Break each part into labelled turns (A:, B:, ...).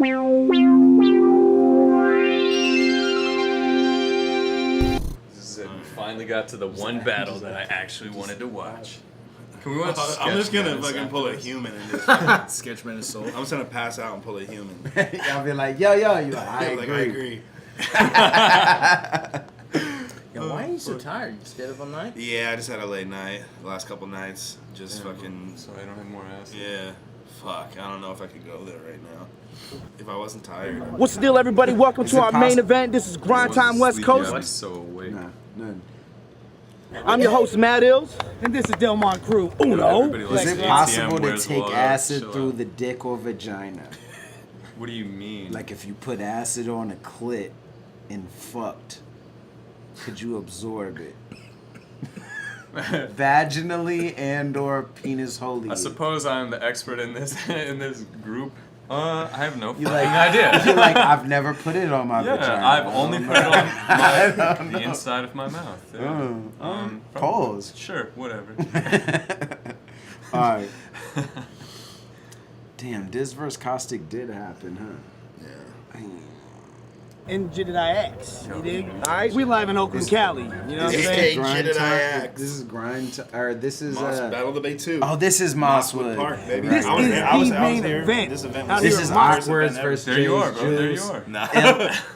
A: This is it. We finally got to the one battle that I actually wanted to watch. Can we watch
B: I'm just gonna fucking pull a human in this. Sketchman is soul. I'm just gonna pass out and pull a human.
C: I'll be like, yo, you like, I agree.
D: Yo, why are you so tired? You stayed up all night?
B: Yeah, I just had a late night. The last couple nights. Just fucking.
A: So I don't have more ass.
B: Yeah. Fuck. I don't know if I could go there right now. If I wasn't tired.
E: What's the deal, everybody? Welcome to our main event. This is Grind Time West Coast.
A: I'm so awake.
C: Nah, none.
E: I'm your host, Matt Ills, and this is Delmont Crew Uno.
C: Is it possible to take acid through the dick or vagina?
A: What do you mean?
C: Like if you put acid on a clit and fucked, could you absorb it? Vaginally and or penis holy?
A: I suppose I'm the expert in this group. I have no fucking
C: like,
A: idea.
C: You're like, I've never put it on my vagina.
A: I've only put it on the inside of my mouth. Yeah.
C: Pause.
A: Sure, whatever.
C: Alright. Damn, Diz vs. Caustic did happen, huh?
B: Yeah.
E: And did I ask? You dig? Alright, we live in Oakland, Cali. You know what I'm saying?
C: This is grind or this is
B: Moss Battle Debate 2.
C: Oh, this is Mosswood
B: Park, baby.
E: This
B: I was
E: is
B: there. I was
E: the
B: there.
E: main event.
B: This event
E: Out
B: was
C: This
E: here
C: is
E: in Moss.
C: Awkwards versus
A: There you are, bro. There you
C: Juice.
A: are.
B: Nah.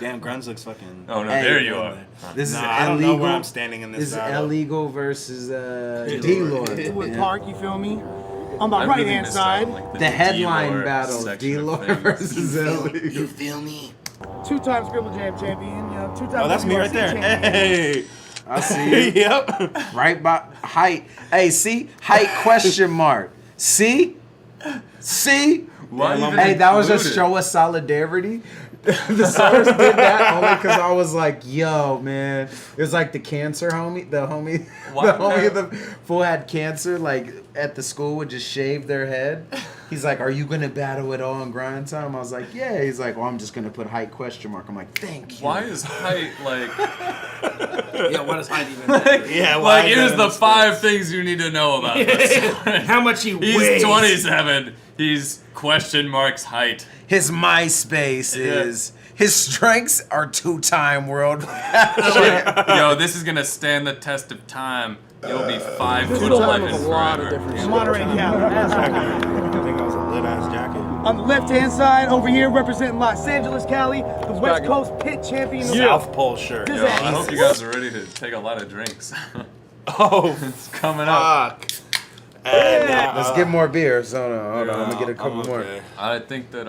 B: Damn, Grunge looks fucking.
A: Oh no,
C: Hey,
A: there you are.
C: This is
B: I don't
C: illegal.
B: know where I'm standing in this
C: This is
B: battle.
C: illegal versus D-Lord.
E: Wood Park, you feel me? On my
A: I
E: right
A: really
E: hand
A: missed out on,
E: side,
A: like,
C: The headline
A: D-Lord
C: battle:
A: section of
C: D-Lord
A: things.
C: versus illegal.
B: You feel me?
E: two-time Scribble Jam champion, you know, two-time.
B: Oh, that's me right there.
E: champion.
B: Hey.
C: I see you.
B: Yep.
C: Right by height. Hey, see? Height question mark. See? See?
A: Why
C: Hey,
A: even
C: that was a
A: include it?
C: show of solidarity. The SAURUS did that only because I was like, yo, man. It was like the cancer homie. The homie the fool had cancer, like, at the school would just shave their head. He's like, are you going to battle it all in grind time? I was like, yeah. He's like, well, I'm just going to put height question mark. I'm like, thank you.
A: Why is height like?
D: Yeah, what is height even matter?
B: Yeah,
A: Like, here's the 5 things you need to know about this.
D: How much he
A: He's
D: weighs.
A: 27. He's question marks height.
C: His MySpace is, his strengths are 2-time world.
A: Yo, this is gonna stand the test of time. You'll be 5 foot
E: Two-time
A: 11
E: of a lot of
A: forever.
E: different moderating Cali.
B: I think I was a lit ass jacket.
E: On the left-hand side, over here, representing Los Angeles, Cali, the West Coast Pit Champion.
B: South Pole shirt.
E: This
A: Yo,
E: ass.
A: I hope you guys are ready to take a lot of drinks.
B: Oh,
A: It's coming up.
B: fuck.
C: Let's get more beers. Hold on. I'm going to get a couple more.
B: Okay.
A: I think that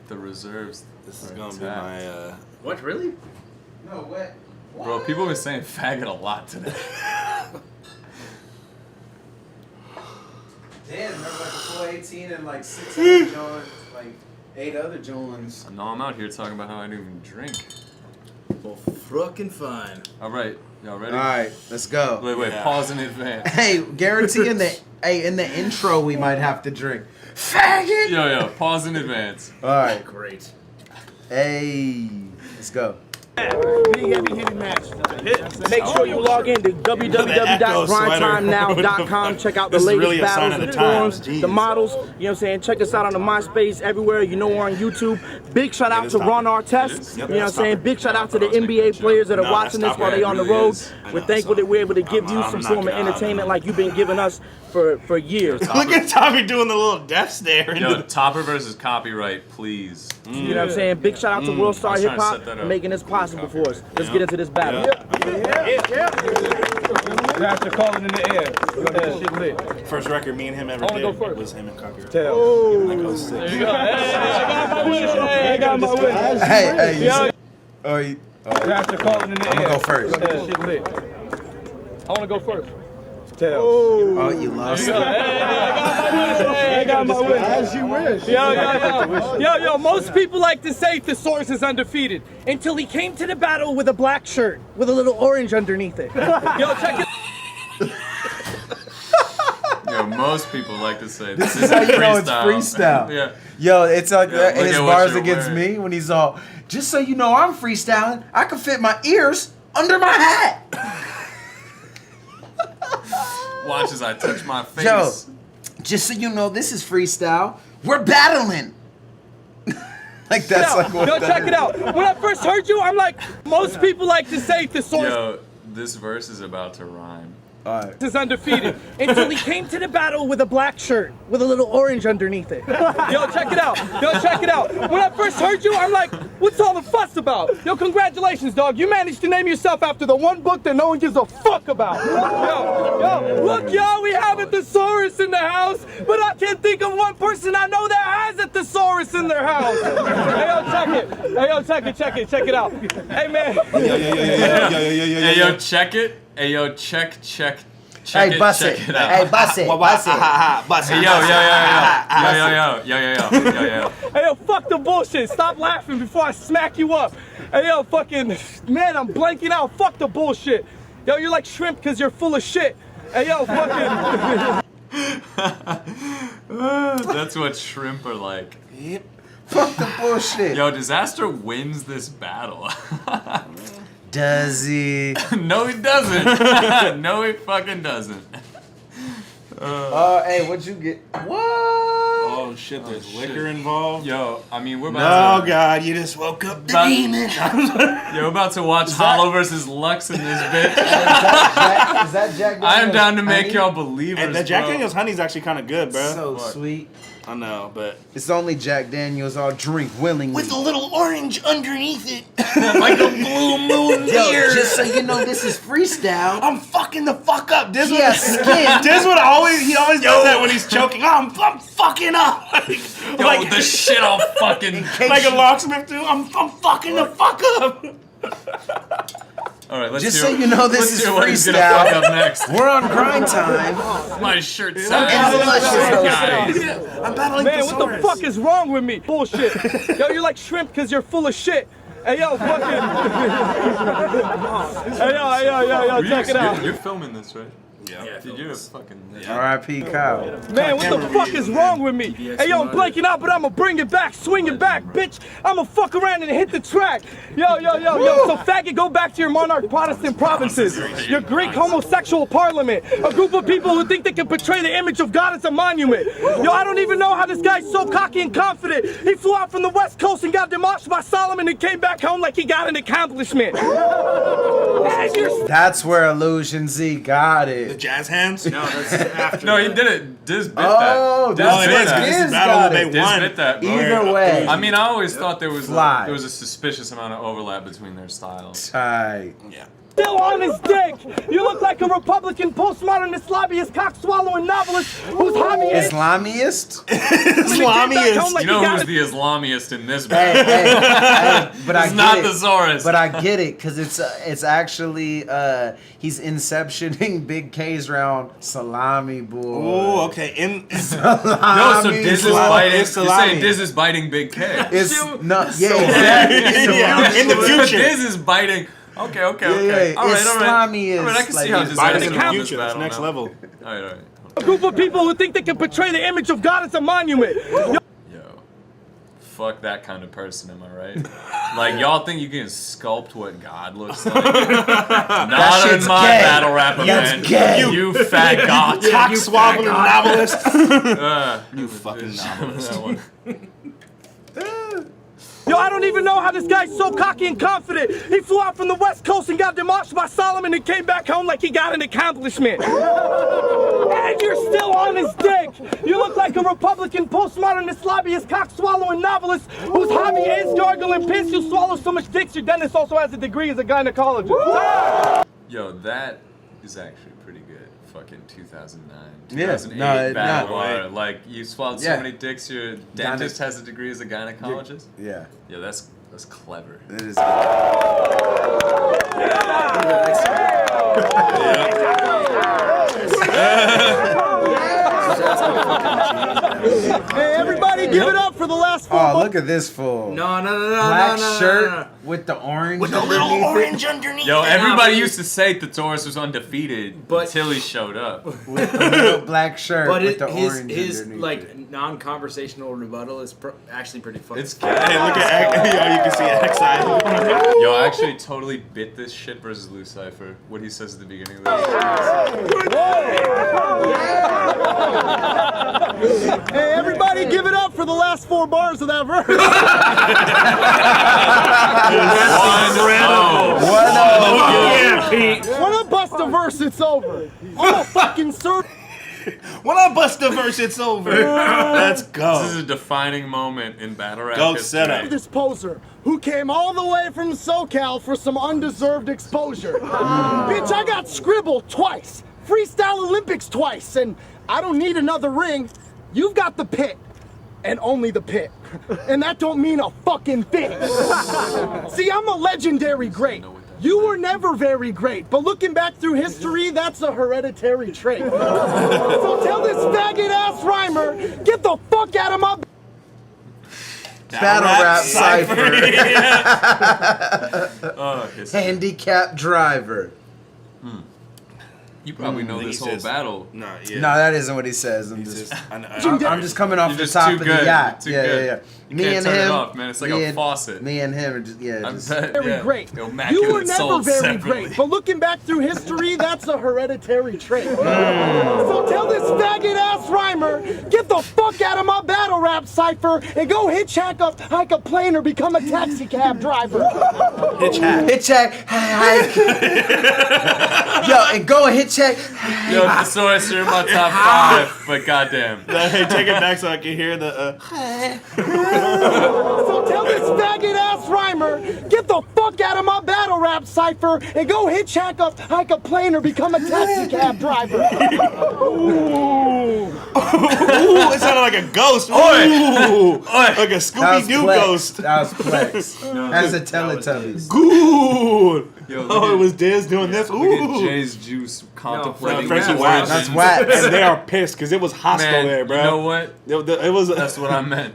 A: the reserves.
B: This is
A: are
B: gonna be
A: intact.
B: my.
D: What, really?
C: No, what?
A: Bro, people have been saying faggot a lot today.
C: Damn, remember like a full 18 and like 6 other joints, like 8 other joints.
A: No, I'm out here talking about how I don't even drink.
D: Well, fucking fine.
A: All right, y'all ready?
C: All right, let's go.
A: Wait,
B: Yeah.
A: pause in advance.
C: Hey, guarantee in the intro we might have to drink. Faggot.
A: Yo, pause in advance.
C: All right,
D: Great.
C: hey, let's go.
E: Big heavy hitting match. Make sure you log in to www.grindtimenow.com. Check out the
B: This is
E: latest
B: really a sign
E: battles,
B: of
E: the
B: the times.
E: forums, the
B: Jeez.
E: models. You know what I'm saying? Check us out on the MySpace, everywhere. You know we're on YouTube. Big shout out
B: is
E: to
B: topic.
E: Ron Artest.
B: It is.
E: You
B: Yep,
E: know what I'm
B: that's
E: saying?
B: topic.
E: Big shout out to the
A: I was making
E: NBA
A: that
E: players that are
B: No,
E: watching
B: that's
E: this while
B: topic.
E: they on the
A: It really
E: road.
A: is.
B: I
E: We're
B: know,
E: thankful
B: so
E: that we're able to give you
B: I'm
E: some
B: not
E: form of
B: gonna-
E: entertainment like you've been giving us for years.
B: Look at Tommy doing the little death stare.
A: Yo, Topper versus copyright, please.
E: You know what I'm saying? Big shout out to World Star
A: I was
E: Hip
A: trying to
E: Hop
A: set that
E: for
A: up.
E: making this possible for us. Let's
B: Yeah.
E: get into this battle.
F: Pastor calling in the air. Go ahead, shit lit.
B: First record me and him ever
F: I wanna
B: did
F: go first.
B: was him and copyright.
F: Tell.
B: Like 06.
F: I got my win.
C: Hey, you see? Oh,
F: Pastor calling in the air.
C: I'ma go first.
F: Go ahead, shit lit. I want to go first. Tell.
C: oh, you lost.
F: I got my win. As you wish.
E: Yo, most people like to say Thesaurus is undefeated until he came to the battle with a black shirt with a little orange underneath it. Yo, check it.
A: Yo, most people like to say
C: This is how you know it's freestyle.
A: Yeah.
C: Yo, it's like
A: Yeah, look
C: his
A: at what
C: bars
A: you're
C: against
A: wearing.
C: me when he's all, just so you know I'm freestyling, I can fit my ears under my hat.
A: Watch as I touch my face.
C: Yo, just so you know, this is freestyle. We're battling. Like that's like what
E: Yo,
C: that
E: check
C: is.
E: it out. When I first heard you, I'm like, most people like to say thesaurus
A: Yo, this verse is about to rhyme.
C: Alright.
E: is undefeated until he came to the battle with a black shirt with a little orange underneath it. Yo, check it out. Yo, check it out. When I first heard you, I'm like, what's all the fuss about? Yo, congratulations, dog. You managed to name yourself after the one book that no one gives a fuck about. Yo, look, y'all, we have a thesaurus in the house, but I can't think of one person I know that has a thesaurus in their house. Hey, yo, check it. Hey, yo, check it out. Hey, man.
A: Hey, yo, check it. Hey, yo, check
C: Hey,
A: it,
C: bust
A: check
C: it.
A: it out.
C: Hey, bust it. Bust it.
A: Hey, yo.
E: Hey, yo, fuck the bullshit. Stop laughing before I smack you up. Hey, yo, fucking, man, I'm blanking out. Fuck the bullshit. Yo, you're like shrimp because you're full of shit. Hey, yo, fucking.
A: That's what shrimp are like.
C: Fuck the bullshit.
A: Yo, Disaster wins this battle.
C: Does he?
A: No, he doesn't. No, he fucking doesn't.
C: Hey, what'd you get? What?
B: Oh shit, there's liquor involved.
A: Yo, I mean, we're about
B: No, God, you just woke up the
A: About-
B: demon.
A: We're about to watch Hollow versus Lux in this bitch.
C: Is that Jack Daniels?
A: I am down to make
C: honey?
A: y'all believers,
B: And the Jack
A: bro.
B: Daniels honey's actually kind of good, bro.
C: So
A: What?
C: sweet.
B: I know, but
C: It's only Jack Daniels. I'll drink willingly.
B: with a little orange underneath it.
A: Like a blue moon
C: Yo,
A: deer.
C: just so you know, this is freestyle.
B: I'm fucking the fuck up. This
C: He has skin.
B: This would he always does that when he's choking. I'm fucking up.
A: Yo, the shit I'll fucking.
B: like a locksmith too. I'm fucking the fuck up.
A: All right, let's
C: Just
A: hear.
C: so you know, this
A: let's
C: is
A: hear what he's gonna
C: freestyle.
A: fuck up next.
C: We're on grind time.
A: My shirt
C: And
A: size.
C: luscious
A: Guys.
B: I'm battling
E: Man, what the fuck is wrong with me? Bullshit. Yo, you're like shrimp because you're full of shit. Hey, yo, fucking. Hey, yo, check it out.
A: You're filming this, right?
B: Yeah.
A: Dude, you're a fucking.
C: R.I.P. Kyle.
E: Man, what the fuck is wrong with me? Hey, yo, I'm blanking out, but I'ma bring it back, swing it back, bitch. I'ma fuck around and hit the track. Yo. So faggot, go back to your monarch Protestant provinces. Your Greek homosexual parliament. A group of people who think they can portray the image of God as a monument. Yo, I don't even know how this guy's so cocky and confident. He flew out from the West Coast and got demolished by Solomon and came back home like he got an accomplishment. And you're
C: That's where Illusion Z got
B: The
C: it.
B: jazz hands. No, that's after.
A: No, he did it. Diz bit
C: Oh,
A: that.
C: that's
A: Diz
B: it
A: bit
B: is.
A: that.
B: This
C: Diz
B: is battle
C: got
B: they
C: it.
A: Diz
B: won.
A: bit that, bro.
C: Either way.
A: I mean, I always thought there was
C: Fly.
A: a suspicious amount of overlap between their styles.
C: Tight.
B: Yeah.
E: still on his dick. You look like a Republican postmodernist lobbyist, cock-swallowing novelist whose hobby is
C: Islamiest?
B: Islamiest.
A: You know who's the Islamiest in this
C: Hey,
A: battle?
C: hey, but I
A: It's
C: get
A: not
C: it.
A: the Saurus.
C: But I get it, because it's actually, he's inceptioning Big K's round Salami Boy.
B: Oh, okay.
A: No, so Diz is
C: Salami.
A: biting. You're
B: salami.
A: saying Diz is biting Big K.
C: It's not, yeah, exactly.
B: Yeah, in the future.
A: Diz is biting. Okay.
C: Yeah,
A: All right.
C: Islami is
A: All right, I can see
C: like-
A: how
C: He's
A: Diz
B: Biting
A: is
B: in the
A: gonna win this
B: future. That's
A: battle
B: next
A: now.
B: level.
A: All right.
E: a group of people who think they can portray the image of God as a monument.
A: Yo, fuck that kind of person, am I right? Like, y'all think you can sculpt what God looks like? Not in
C: shit's
A: my
C: gay.
A: battle rap
C: That's
A: event.
C: gay.
A: You fat goth.
B: Cock swabbling novelist.
A: You
B: fucking novelist.
E: Yo, I don't even know how this guy's so cocky and confident. He flew out from the West Coast and got demolished by Solomon and came back home like he got an accomplishment. And you're still on his dick. You look like a Republican postmodernist lobbyist, cock-swallowing novelist whose hobby is gargling piss. You swallow so much dicks, your dentist also has a degree as a gynecologist.
A: Yo, that is actually pretty good. Fucking 2009.
C: Yeah,
A: 2008
C: no,
A: battle
C: no.
A: war. Like, you swallowed so
C: Yeah.
A: many dicks, your dentist has a degree as a gynecologist?
C: Yeah,
A: Yeah, that's clever.
C: it is.
E: Hey, everybody give it up for the last four
C: Oh, look at this fool.
D: No.
C: Black shirt with the orange.
B: With a little
C: underneath it.
B: orange underneath.
A: Yo,
B: it.
A: everybody used to say the Taurus was undefeated
D: But-
A: until he showed up.
C: With the little black shirt
D: But
C: with the
D: his
C: orange underneath
D: like
C: it.
D: non-conversational rebuttal is actually pretty fucking.
A: It's
B: Hey, look at yo, you can see X-I.
A: Yo, I actually totally bit this shit versus Lucifer. What he says at the beginning of this.
E: Hey, everybody, give it up for the last 4 bars of that verse.
B: Yeah, Pete.
E: When I bust a verse, it's over. I'm a fucking serve.
B: When I bust the verse, it's over. Let's go.
A: This is a defining moment in battle rap
B: Go
A: history.
B: set up.
E: This poser who came all the way from SoCal for some undeserved exposure. Bitch, I got Scribble twice, Freestyle Olympics twice, and I don't need another ring. You've got the pit, and only the pit. And that don't mean a fucking thing. See, I'm a legendary great. You were never very great, but looking back through history, that's a hereditary trait. So tell this faggot-ass rhymer, get the fuck out of my...
C: Battle rap cipher.
A: History.
C: Handicap driver.
A: You probably know
B: He
A: this whole
B: says-
A: battle.
B: No,
C: No,
B: yeah.
C: that isn't what he says. I'm
B: He's
C: just,
B: just- I know-
C: I'm just coming off
A: You're
C: the
A: just
C: top
A: too
C: of the
A: good.
C: yacht.
A: Too
C: Yeah,
A: good.
C: yeah, yeah.
A: You
C: Me
A: can't
C: and
A: turn
C: him,
A: it off, man. It's like a faucet.
C: Me and him are just, yeah,
A: I
C: just.
A: bet,
E: Very
A: yeah.
E: great.
A: Immaculate
E: You were never
A: sold
E: very
A: separately.
E: great, but looking back through history, that's a hereditary trait. So tell this faggot-ass rhymer, get the fuck out of my battle rap cipher and go hitchhike a plane or become a taxi cab driver.
C: Hitchhike, hike. Yo, and go hitchhike.
A: Yo, so I in my top 5, but goddamn.
B: Hey, take it back so I can hear the.
E: So tell this faggot-ass rhymer, get the fuck out of my battle rap cipher and go hike a plane or become a taxi cab driver.
B: Ooh, it sounded like a ghost. Ooh, like a Scooby Doo ghost.
C: That was Plex. That's a Teletubbies.
B: Good.
A: Yo, look
B: Oh,
A: at-
B: it was Diz doing this.
A: Look at
B: Ooh.
A: Jay's juice contemplating.
B: French
A: his
B: wax.
C: That's
A: origins.
C: wax.
B: And they are pissed because it was hostile
A: Man,
B: there, bro.
A: you know what?
B: It was.
A: That's what I meant.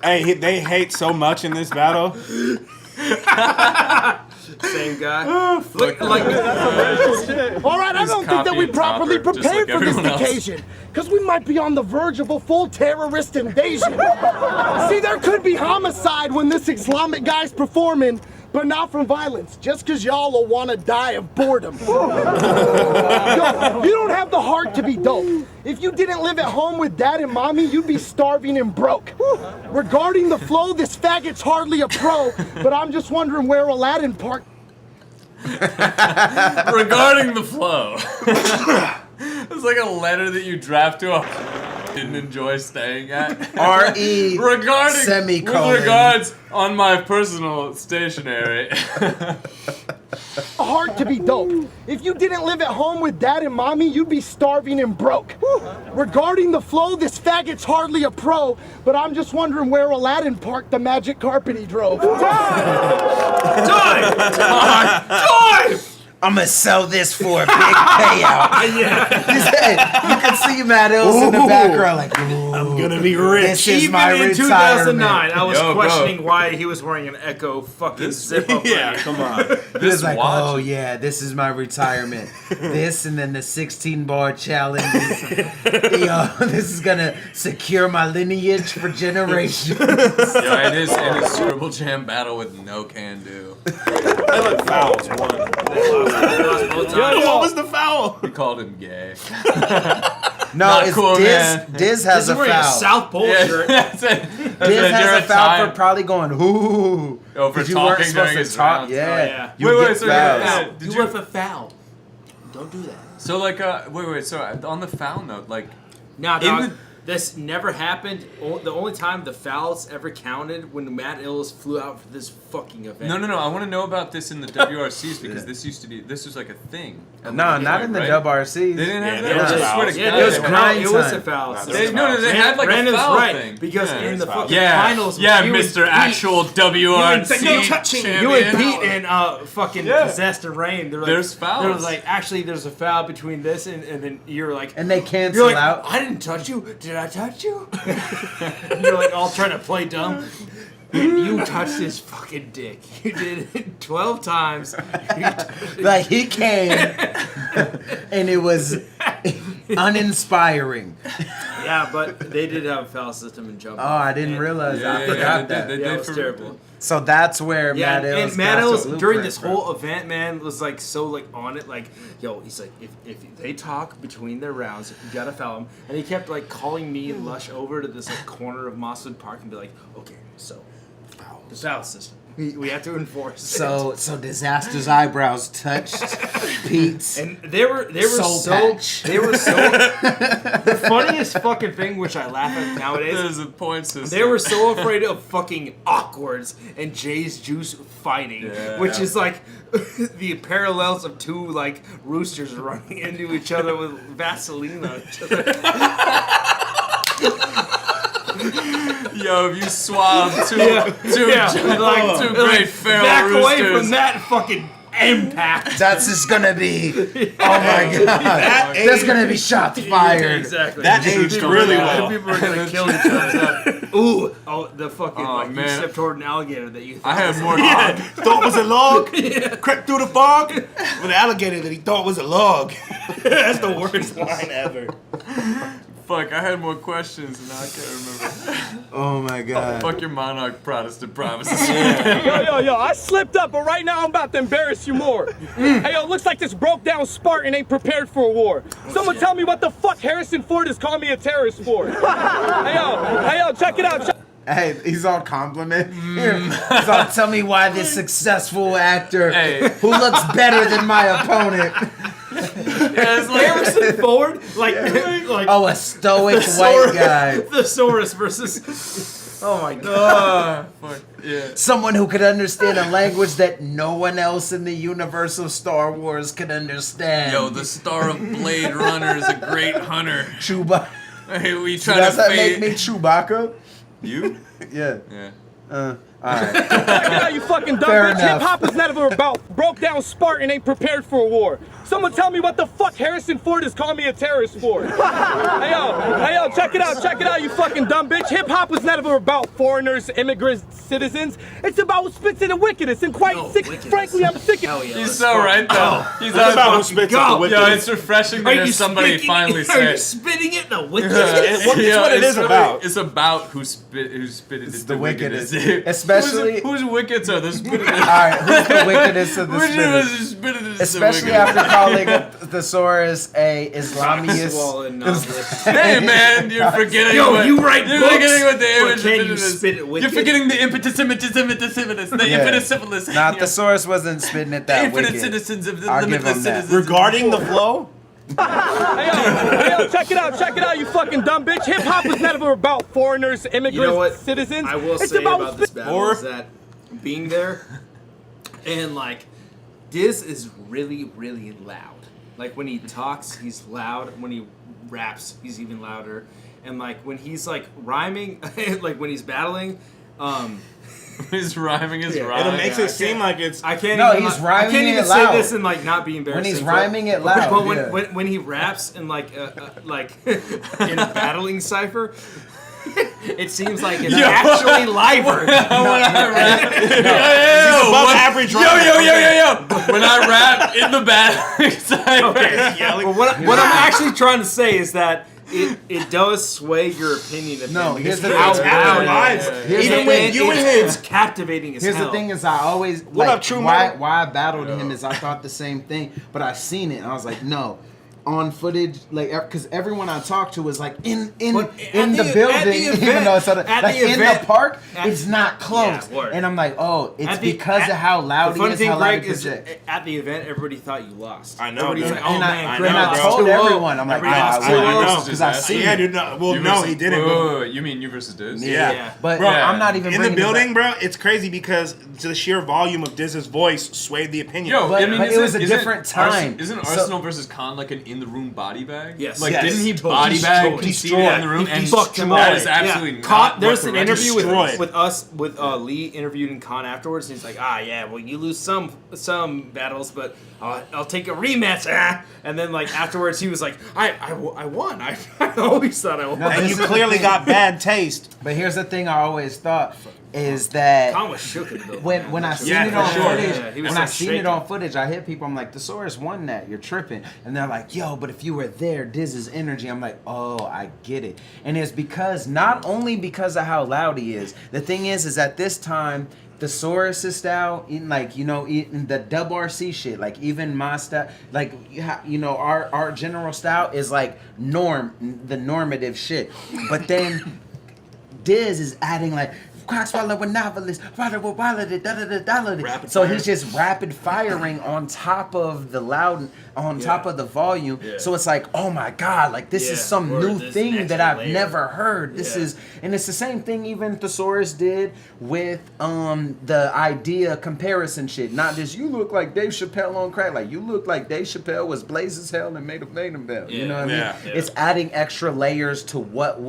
B: Hey, they hate so much in this battle.
D: Same guy.
A: Look, like,
E: All right, I
A: Just
E: don't think that we
A: copy and
E: properly
A: topper, just
E: prepared
A: like
E: for this
A: everyone else.
E: occasion, because we might be on the verge of a full terrorist invasion. See, there could be homicide when this Islamic guy's performing, but not from violence, just because y'all will want to die of boredom. Yo, you don't have the heart to be dope. If you didn't live at home with dad and mommy, you'd be starving and broke. Regarding the flow, this faggot's hardly a pro, but I'm just wondering where Aladdin parked.
A: regarding the flow. It's like a letter that you draft to a didn't enjoy staying at.
C: R.E.
A: Regarding,
C: semicolon.
A: with regards on my personal stationery.
E: A heart to be dope. If you didn't live at home with dad and mommy, you'd be starving and broke. Regarding the flow, this faggot's hardly a pro, but I'm just wondering where Aladdin parked the magic carpet he drove.
C: I'm gonna sell this for a big payout. He said, you can see Matt Hills in the background, like, ooh,
B: I'm gonna be rich.
C: this is
D: Even
C: my
D: in
C: retirement.
D: 2009, I was
A: Yo, bro.
D: questioning why he was wearing an Echo fucking zip up.
B: Yeah, come on.
C: He was like,
A: watch.
C: oh yeah, this is my retirement. This and then the 16-bar challenge. Yo, this is gonna secure my lineage for generations.
A: Yo, and his Scribble Jam battle with no can do.
B: They look fouls. One.
F: Yo,
B: What was the foul?
A: He called him gay.
C: No,
A: Not
C: it's
A: cool,
C: Diz.
A: man.
C: Diz has
D: He's
C: a
D: wearing a
C: foul.
D: South Pole shirt.
A: That's it.
C: Diz has a foul for probably going, ooh.
A: Oh, for
C: 'cause you weren't
A: talking
C: supposed
A: during
C: to
A: his
C: talk.
A: rounds.
C: Yeah.
D: Oh, yeah.
C: You
A: Wait,
C: get
A: so
C: fouls.
A: did
D: You
A: you?
D: went for foul. Don't do that.
A: So like, wait. So on the foul note, like,
D: Now,
A: In
D: dog,
A: the-
D: this never happened. The only time the fouls ever counted when Matt Ills flew out for this fucking event.
A: no. I want to know about this in the WRCs because this was like a thing. at
C: No,
A: one
C: not
A: point,
C: in the
A: right?
C: WRCs.
A: They didn't have
B: Yeah,
A: that.
B: they
A: I
B: were
A: swear to
B: fouls.
D: Yeah,
A: God,
D: it was
A: they had-
C: grind
D: it was
C: time.
D: a foul.
B: Nah,
D: So
A: they had like
D: Brandon's
A: a foul
D: right
A: thing.
D: because
A: Yeah.
D: in the
B: It's foul.
D: fucking
A: Yeah,
D: finals,
A: yeah,
D: you and
A: Mr.
D: Pete-
A: Actual WRC
D: no touching.
A: champion.
D: You and Pete and fucking
A: Yeah.
D: Disaster Rain. They're like,
A: There's fouls.
D: They're like, actually, there's a foul between this and then you're like,
C: And they
D: you're
C: cancel
D: like,
C: out.
D: I didn't touch you. Did I touch you? You're like all trying to play dumb. You touched his fucking dick. You did it 12 times.
C: Like he came, and it was uninspiring.
D: Yeah, but they did have a foul system and jump.
C: Oh, I didn't realize. I forgot that.
D: Yeah, it was terrible.
C: So that's where
D: Yeah,
C: Matt Ills
D: and Matt
C: got
D: Ills
C: the
D: during
C: blueprint
D: this
C: from.
D: whole event, man, was like so like on it, like, yo, he's like, if they talk between their rounds, you gotta foul them. And he kept like calling me and Lush over to this like corner of Mosswood Park and be like, okay, so the foul system, we have to enforce.
C: So Disaster's eyebrows touched Pete's.
D: And they were
C: Soul
D: so
C: patch.
D: they were so the funniest fucking thing, which I laugh at nowadays.
A: There's a point system.
D: They were so afraid of fucking Awkwards and Jay's Juice fighting, which is like the parallels of two like roosters running into each other with Vaseline on each other.
A: Yo, if you swab two great feral
D: back
A: roosters.
D: away from that fucking impact.
C: That's just gonna be. Oh my god! There's gonna be shots fired.
D: Exactly.
B: That aged really well.
D: People are gonna kill each other. Ooh, the fucking
A: Oh,
D: like you
A: man.
D: stepped toward an alligator that you.
A: I had more.
B: Thought was a log, crept through the fog with an alligator that he thought was a log. That's the worst line ever.
A: Fuck, I had more questions and now I can't remember.
C: Oh my god!
A: Fuck your monarch Protestant promises.
E: Yo, I slipped up, but right now I'm about to embarrass you more. Hey, yo, looks like this broke down Spartan ain't prepared for a war. Someone tell me what the fuck Harrison Ford is calling me a terrorist for. Hey, yo, check it out.
C: Hey, he's all compliment. He's all tell me why this successful actor who looks better than my opponent.
A: It's like,
D: Harrison Ford, like
C: Oh, a stoic white guy.
D: the Saurus versus. Oh my god.
A: fuck, yeah.
C: Someone who could understand a language that no one else in the universe of Star Wars could understand.
A: Yo, the star of Blade Runner is a great hunter.
C: Chewbacca.
A: Hey, we try
C: Does
A: to
C: that make
A: fade.
C: me Chewbacca?
A: You?
C: Yeah.
A: Yeah.
C: Alright.
E: Check it out, you fucking dumb
C: Fair
E: bitch.
C: enough.
E: Hip hop was never about broke down Spartan ain't prepared for a war. Someone tell me what the fuck Harrison Ford is calling me a terrorist for. Hey yo, check it out, you fucking dumb bitch. Hip hop was never about foreigners, immigrants, citizens. It's about who spits in the wickedest. And quite frankly, I'm sick of.
D: Hell yeah.
A: He's so right though. He's
B: That's about who
A: on
B: spits
D: go.
B: at the
A: Yo,
B: wickedest.
A: it's refreshing to
D: Are
A: hear
D: you
A: somebody
D: spitting-
A: finally
D: Are
A: say
D: you
A: it.
D: spitting it? No, what?
B: It's what it is
A: really-
B: about.
A: It's about who spitted
C: It's
A: the
C: the wickedest.
A: wickedest.
C: Especially-
A: whose wickets are the spitted?
C: Alright, who's the wickedest of the
A: Which
C: spirit?
A: was the spitted?
C: Especially after calling a thesaurus a Islamius.
D: Swallowing novelist.
A: Hey man, you're forgetting
D: Yo,
A: what
D: you write
A: you're
D: books,
A: forgetting what the
D: but
A: image
D: can you
A: is.
D: spit it wicked?
A: You're forgetting the impetus, the
C: Yeah.
A: infinite syphilis.
C: Nah, thesaurus wasn't spitting it
A: The
C: that
A: infinite
C: wicked.
A: citizens of the
C: I'll give
A: limitless
C: him that.
A: citizens.
B: Regarding the flow,
E: Hey yo, check it out, you fucking dumb bitch. Hip hop was never about foreigners, immigrants,
D: You know what?
E: citizens.
D: I will
E: it's
D: say
E: about
D: about this battle is that being there and like Diz is really, really loud. Like when he talks, he's loud. When he raps, he's even louder. And like when he's like rhyming, like when he's battling,
A: He's rhyming his
D: Yeah.
A: rhyme.
B: it makes
D: I
B: it seem
D: can't-
B: like it's.
D: I can't.
C: No,
D: even,
C: he's rhyming
D: I can't even
C: it
D: say
C: loud.
D: this and like not be embarrassing.
C: When he's
D: but-
C: rhyming it loud,
D: But
C: yeah.
D: when he raps and like in a battling cipher, it seems like it's actually liver.
B: above average
A: Yo.
B: rhyme.
A: When I rap in the battle,
D: Well, what I'm actually trying to say is that it does sway your opinion of
C: No,
D: him
C: here's
D: because
C: the
D: how
C: thing.
D: loud
B: Lives.
D: it is.
C: Here's
B: Even
C: the
B: when
C: thing.
B: you and
D: It's
B: him.
D: captivating as
C: Here's
D: hell.
C: the thing is I always
B: What
C: like
B: up, True
C: why
B: Mo?
C: I battled him is I thought the same thing, but I seen it and I was like, no. On footage, like, because everyone I talked to was like in
D: But
C: the
D: at the
C: building,
D: event-
C: even though it's
D: at the
C: like in
D: event-
C: the park,
D: at-
C: it's not close.
D: Yeah, word.
C: And I'm like, oh, it's
D: At the-
C: because
D: at-
C: of how loud
D: the
C: he
D: fun
C: is,
D: thing,
C: how loud
D: Greg,
C: he
D: is
C: projects.
D: at the event, everybody thought you lost.
B: I know,
D: Everybody's
B: dude.
D: like, oh
C: And
D: man,
C: I
D: Greg,
B: know,
C: told
B: bro.
D: too low.
C: everyone, I'm like,
D: Everybody's
C: nah,
D: too
C: I
D: low.
B: know.
C: because I've seen
B: Yeah,
C: it.
B: dude. No, well, no, he didn't. But
A: You mean you versus Diz?
B: yeah.
C: But
B: Bro,
C: I'm not even
B: in the
C: bringing it
B: building,
C: back.
B: bro. It's crazy because the sheer volume of Diz's voice swayed the opinion.
A: Yo,
C: But-
A: I mean,
C: but it was a different time.
A: Isn't
C: So-
A: Arsenal versus Khan like an in the room body bag?
D: Yes.
A: Like,
B: Yes.
A: didn't he
D: Totally
A: body bag
B: destroyed.
A: Conceited in the room?
D: He
A: And
D: fucked him
A: that
D: up.
A: is absolutely
D: Con,
A: not
D: there's
A: what
D: an
A: the
D: interview
B: Destroyed.
D: with us with Lee interviewed in Con afterwards, and he's like, yeah, well, you lose some battles, but I'll take a rematch. And then like afterwards, he was like, I won. I always thought I won.
C: No,
B: And you clearly got bad taste.
C: But here's the thing I always thought is that
D: Con was shook in the building.
C: when I seen
B: Yeah,
C: it
B: for
C: on
B: sure.
C: footage,
D: Yeah, he was
C: when
D: so
C: I seen
D: shaken.
C: it on footage, I hit people. I'm like, the SAURUS won that. You're tripping. And they're like, yo, but if you were there, Diz's energy. I'm like, oh, I get it. And it's because not only because of how loud he is. The thing is at this time. The SAURUS style, in like in the dub RC shit, like even my style, like our general style is like the normative shit, but then Diz is adding like Quackswallow with novelist,
B: Rapid
C: so
B: fire.
C: he's just rapid firing on top of the loud, on top of the volume.
D: Yeah.
C: So it's like, oh my god, like this is
D: Yeah,
C: some
D: word,
C: new
D: this
C: thing
D: extra
C: that I've
D: layer.
C: never heard. This
D: Yeah.
C: is, and it's the same thing even Thesaurus did with the idea comparison shit. Not just you look like Dave Chappelle on crack, like you look like Dave Chappelle was blaze as hell and made him bell. You know what I mean?
B: Yeah.
C: It's adding extra layers to what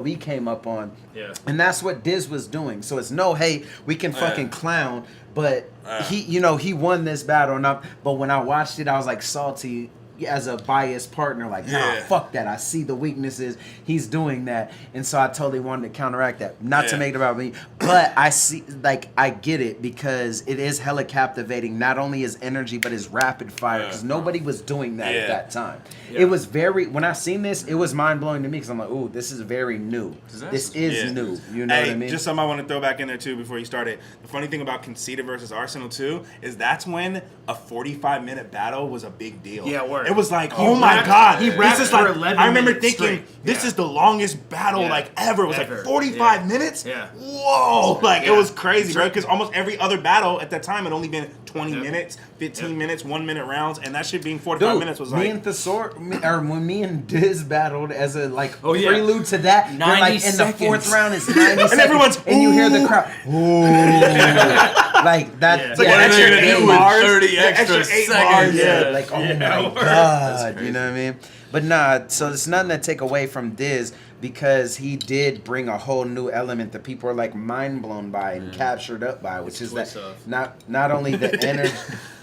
C: we came up on.
D: Yeah.
C: And that's what Diz was doing. So it's no, hey, we can fucking clown, but he won this battle. But when I watched it, I was like salty as a biased partner, like, nah,
B: Yeah.
C: fuck that. I see the weaknesses. He's doing that. And so I totally wanted to counteract that. Not to
B: Yeah.
C: make it about me, but I see, like, I get it because it is hella captivating. Not only his energy, but his rapid fire, because nobody was doing that at that time.
D: Yeah.
C: It was when I seen this, it was mind blowing to me because I'm like, ooh, this is very new. This is
B: Yeah.
C: new. You know
B: Hey,
C: what I mean?
B: just something I want to throw back in there too before you start it. The funny thing about Conceited versus Arsenal 2 is that's when a 45-minute battle was a big deal.
D: Yeah, word.
B: It was like,
D: He
B: oh my
D: rapped-
B: god,
D: he
B: this
D: rapped
B: is
D: for
B: like
D: 11
B: I remember
D: minutes
B: thinking
D: straight.
B: this
D: Yeah.
B: is the longest battle
D: Yeah.
B: like ever. It was
D: Ever.
B: like 45
D: Yeah.
B: minutes.
D: Yeah.
B: Whoa, like it
D: Yeah.
B: was crazy, bro. Because almost every other battle at that time had only been 20
D: Yeah.
B: minutes, 15
D: Yeah.
B: minutes, 1 minute rounds, and that shit being 45
C: Dude,
B: minutes was
C: me
B: like.
C: and when me and Diz battled as a like
D: Oh, yeah.
C: prelude to that, they're
D: 90
C: like in the fourth
D: seconds.
C: round is 90 seconds,
B: everyone's,
C: and you hear the
B: ooh.
C: crowd, ooh, like that.
D: Yeah.
B: It's like
A: What
B: an
A: are they
B: extra
A: gonna do
B: 8
A: with
B: bars,
A: 30
B: an
A: extra
B: 8
A: seconds?
B: bars,
C: Yeah, like oh
D: Yeah,
C: my
D: word.
C: god, you know what I mean? But nah, so it's nothing to take away from Diz because he did bring a whole new element that people are like mind blown by and captured up by, which is that
D: twist off.
C: not only the energy,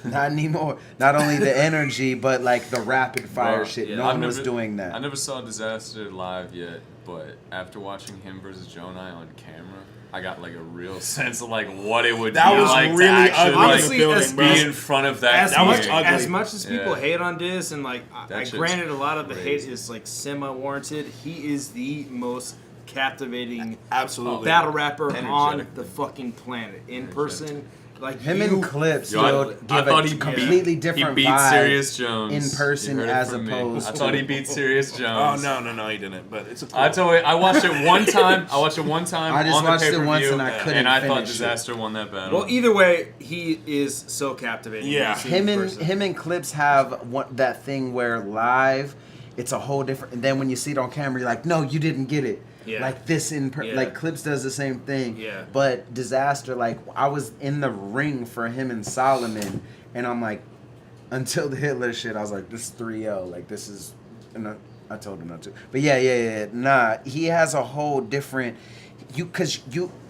C: not anymore, not only the energy, but like the rapid fire
A: Bro,
C: shit.
D: yeah.
C: No
A: I've
C: one was
A: never-
C: doing that.
A: I never saw Disaster live yet, but after watching him versus Jonai on camera, I got like a real sense of like what it would
B: That
A: be
B: was
A: like
B: really
A: to actually
B: ugly
A: like,
D: Honestly,
B: in the building,
D: as-
B: bro.
A: be in front of that.
D: As
B: That was
D: much,
A: thing.
B: ugly.
D: as much as people
A: Yeah.
D: hate on Diz, and like,
A: That shit's
D: granted, a lot of the hate
A: crazy.
D: is like semi-warranted. He is the most captivating
B: Absolutely.
D: battle rapper on
A: Energetic.
D: the fucking planet. In person, like
C: Him
D: you,
C: and Clips,
A: Yo,
C: yo,
A: I
C: give
A: thought
C: a
A: he
C: completely
A: He
C: different
A: beat
C: vibe
A: Sirius Jones
C: in person
A: You heard it
C: as
A: from me.
C: opposed
A: I thought he beat Sirius
B: Oh
A: Jones.
B: no, he didn't. But it's a cool.
A: I told you, I watched it one time. I just
C: I
A: on the
C: watched it
A: pay-per-view,
C: once and I couldn't
A: and I thought
C: finish it.
A: Disaster won that battle.
D: well, either way, he is so captivating.
B: Yeah.
D: when you see
C: him
D: in
C: and
D: person.
C: him and Clips have that thing where live, it's a whole different. And then when you see it on camera, you're like, no, you didn't get it.
D: Yeah.
C: Like this
D: Yeah.
C: like Clips does the same thing.
D: Yeah.
C: But Disaster, like I was in the ring for him and Solomon, and I'm like, until the Hitler shit, I was like, this is 3-0. Like this is, and I told him not to. But yeah. Nah, he has a whole different.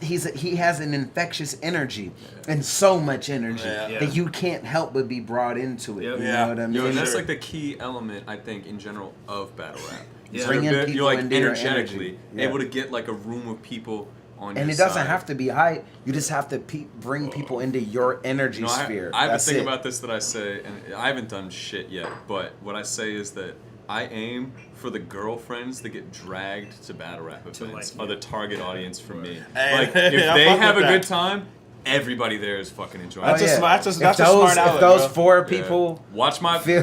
C: He has an infectious energy and so much energy
B: Yeah.
C: that you can't help but be brought into it.
D: Yep.
C: You
B: Yeah.
C: know what I mean?
A: Yo, and that's
B: Sure.
A: like the key element, I think, in general of battle rap.
D: Yeah.
C: Bringing
A: You're
C: people
A: like
C: into your
A: energetically
C: energy. Yeah.
A: able to get like a room of people on your
C: And it doesn't
A: side.
C: have to be hype. You just have to bring people into your energy
A: You know,
C: sphere.
A: I have
C: That's
A: a thing
C: it.
A: about this that I say, and I haven't done shit yet, but what I say is that I aim for the girlfriends that get dragged to battle rap events
D: like
A: are the target audience for me.
B: Hey,
A: Like, if
B: I
A: they
B: fuck
A: have a
B: with
A: good
B: that.
A: time, everybody there is fucking enjoying
B: That's
A: it.
B: a smart-
C: If
B: that's a
C: those,
B: smart
C: if
B: outlet,
C: those
B: bro.
C: 4
A: Yeah.
C: people
A: Watch my
C: feel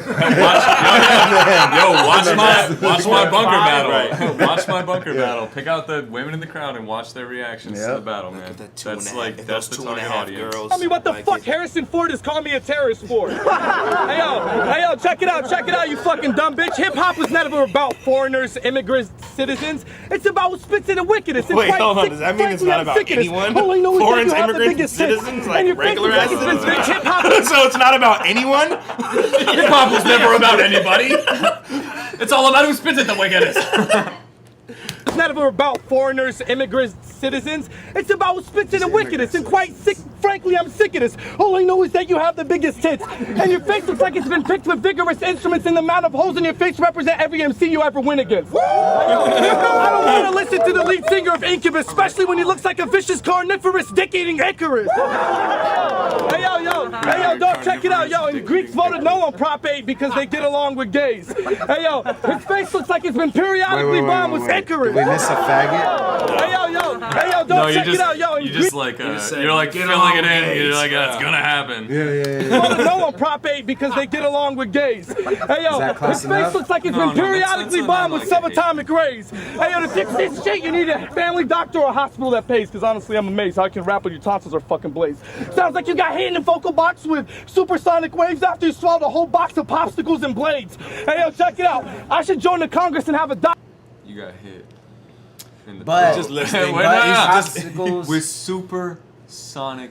A: watch my bunker battle.
B: Right.
A: Watch my bunker battle. Pick out the women in the crowd and watch their reactions to
C: Yep.
A: the battle, man.
B: Look at that
A: That's like
B: If
A: that's
B: those
A: the
B: 2.5
A: target audience.
B: girls.
E: Tell me what the
B: like
E: fuck
B: it.
E: Harrison Ford is calling me a terrorist for. Hey yo, check it out, you fucking dumb bitch. Hip hop was never about foreigners, immigrants, citizens. It's about who spits in the wickedest. And
B: Wait,
E: quite
B: hold on.
E: sick-
B: Does that mean it's
E: frankly,
B: not
E: I'm
B: about
E: sick of this.
B: anyone?
E: All I know is that
B: Foreigners,
E: you have the
B: immigrants,
E: biggest biggest hits.
B: citizens,
E: And
B: like
E: your face
B: regular
E: looks
B: ass
E: like it's been
B: citizens?
E: hip-hop.
B: So it's not about anyone?
A: Hip hop was never about anybody. It's all about who spits at the wickedest.
E: It's never about foreigners, immigrants, citizens. It's about who spits in the wickedest. And quite sick, frankly, I'm sick of this. All I know is that you have the biggest tits. And your face looks like it's been picked with vigorous instruments, and the amount of holes in your face represent every MC you ever win against. I don't want to listen to the lead singer of Incubus, especially when he looks like a vicious carnivorous dick-eating Icarus. Hey, yo, dog, check it out, yo. And Greeks voted no on Prop 8 because they get along with gays. Hey, yo, his face looks like it's been periodically bombed with Icarus.
C: Did we miss a faggot?
E: Hey, yo, dog, check it out, yo. And
A: You just like you're like filling it in. You're like it's gonna happen.
C: Yeah.
E: voted no on Prop 8 because they get along with gays. Hey, yo,
C: that close
E: his face
C: enough?
E: looks like it's
A: No,
E: been
A: no,
E: periodically
A: that's
E: bombed
A: not
E: with
A: like a hate.
E: subatomic rays. Hey, yo, to fix this shit, you need a family doctor or a hospital that pays, because honestly, I'm amazed how I can rap when your tonsils are fucking blazed. Sounds like you got hit in the vocal box with supersonic waves after you swallowed a whole box of popsicles and blades. Hey, yo, check it out. I should join the Congress and have a doc.
A: You got hit. In the
C: But-
B: Just listening.
A: Wait,
C: But
A: no, no.
C: popsicles,
A: With supersonic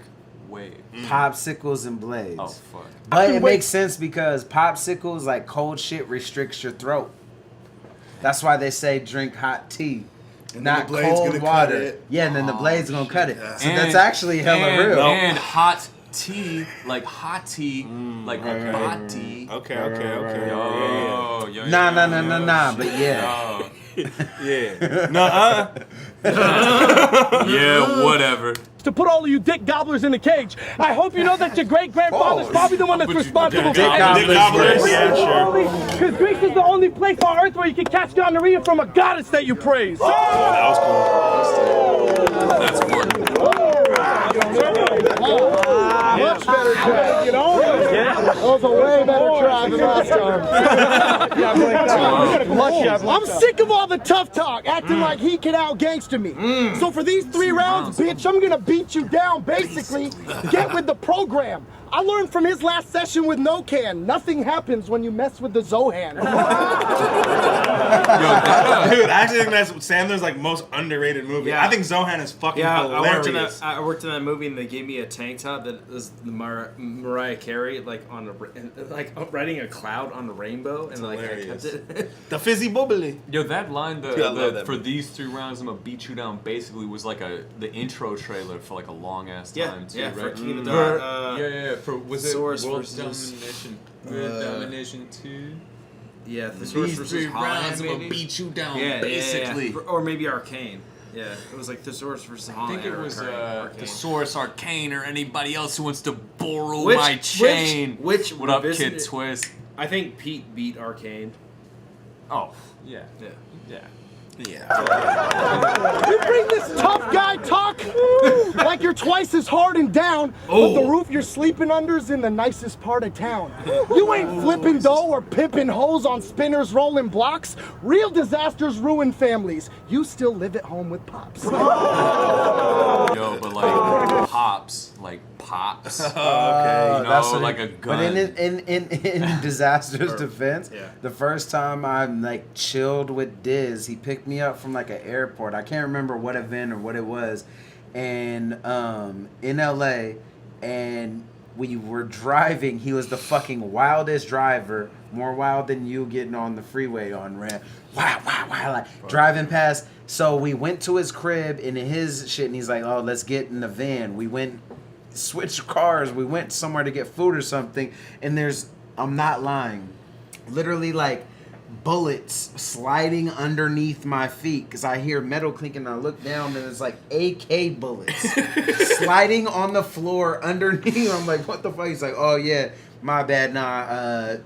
A: wave.
C: popsicles and blades.
A: Oh fuck.
C: But it makes sense because popsicles, like cold shit, restricts your throat. That's why they say drink hot tea,
B: And then
C: not
B: the blade's
C: cold
B: gonna
C: water.
B: cut it.
C: Yeah, and then the blade's gonna cut it. So
A: And-
C: that's actually hella
A: and,
C: real.
A: And hot tea, like hot tea, like
B: right,
A: hot tea.
B: Okay.
A: Yo, yo,
C: Nah, but yeah.
B: Yeah. Nuh-uh.
A: Yeah, whatever.
E: To put all of you dick gobblers in a cage. I hope you know that your great-grandfather's probably the one that's responsible for
C: Dick
B: Dick gobblers.
C: worse.
B: Yeah, sure.
E: Because Greece is the only place on earth where you can catch gonorrhea from a goddess that you praise.
B: That was cool.
A: That's important.
E: Much better try. You know? That was a way better try than last time. I'm sick of all the tough talk, acting like he can out-gangster me. So for these 3 rounds, bitch, I'm gonna beat you down, basically. Get with the program. I learned from his last session with No Can. Nothing happens when you mess with the Zohan.
B: Dude, I actually think that's Sandler's like most underrated movie.
D: Yeah.
B: I think Zohan is fucking
D: Yeah,
B: hilarious.
D: I worked in that movie and they gave me a tank top that was the Mariah Carey like on riding a cloud on a rainbow and like I kept it.
B: The fizzy bubbly.
A: Yo, that line,
B: Dude, I love that
A: for
B: movie.
A: these 3 rounds, I'm gonna beat you down. Basically, was like the intro trailer for like a long ass time too,
D: yeah, for
A: right?
D: King of the
A: For-
D: Dot,
A: yeah. For was it
D: SAURUS
A: World
D: versus-
A: Domination? World Domination 2.
D: yeah, the Source versus Holland,
A: I'm gonna
D: maybe?
A: beat you down.
D: Yeah,
A: basically.
D: or maybe Arcane. Yeah, it was like Thesaurus versus
A: I
D: Holland.
A: think it
D: or
A: was
D: Arcane.
A: the Source Arcane or anybody else who wants to borrow
D: Which-
A: my chain.
D: which
A: what up,
D: revisited-
A: Kid Twist?
D: I think Pete beat Arcane.
A: Oh, yeah.
D: Yeah.
E: You bring this tough guy talk like you're twice as hard and down, but the roof you're sleeping under's in the nicest part of town. You ain't flipping dough or pimping hoes on spinners rolling blocks. Real disasters ruin families. You still live at home with pops.
A: Yo, but like pops, like pops.
B: Okay.
A: You know,
C: That's what
A: like
C: it-
A: a gun.
C: But in Disaster's defense,
D: yeah.
C: the first time I like chilled with Diz, he picked me up from like an airport. I can't remember what event or what it was, and in LA, and we were driving. He was the fucking wildest driver, more wild than you getting on the freeway on ramp. Wow, like driving past. So we went to his crib in his shit, and he's like, "Oh, let's get in the van." We went. Switched cars. We went somewhere to get food or something, and I'm not lying, literally like bullets sliding underneath my feet because I hear metal clinking and I look down and it's like AK bullets sliding on the floor underneath. I'm like, what the fuck? He's like, oh yeah, my bad. Nah,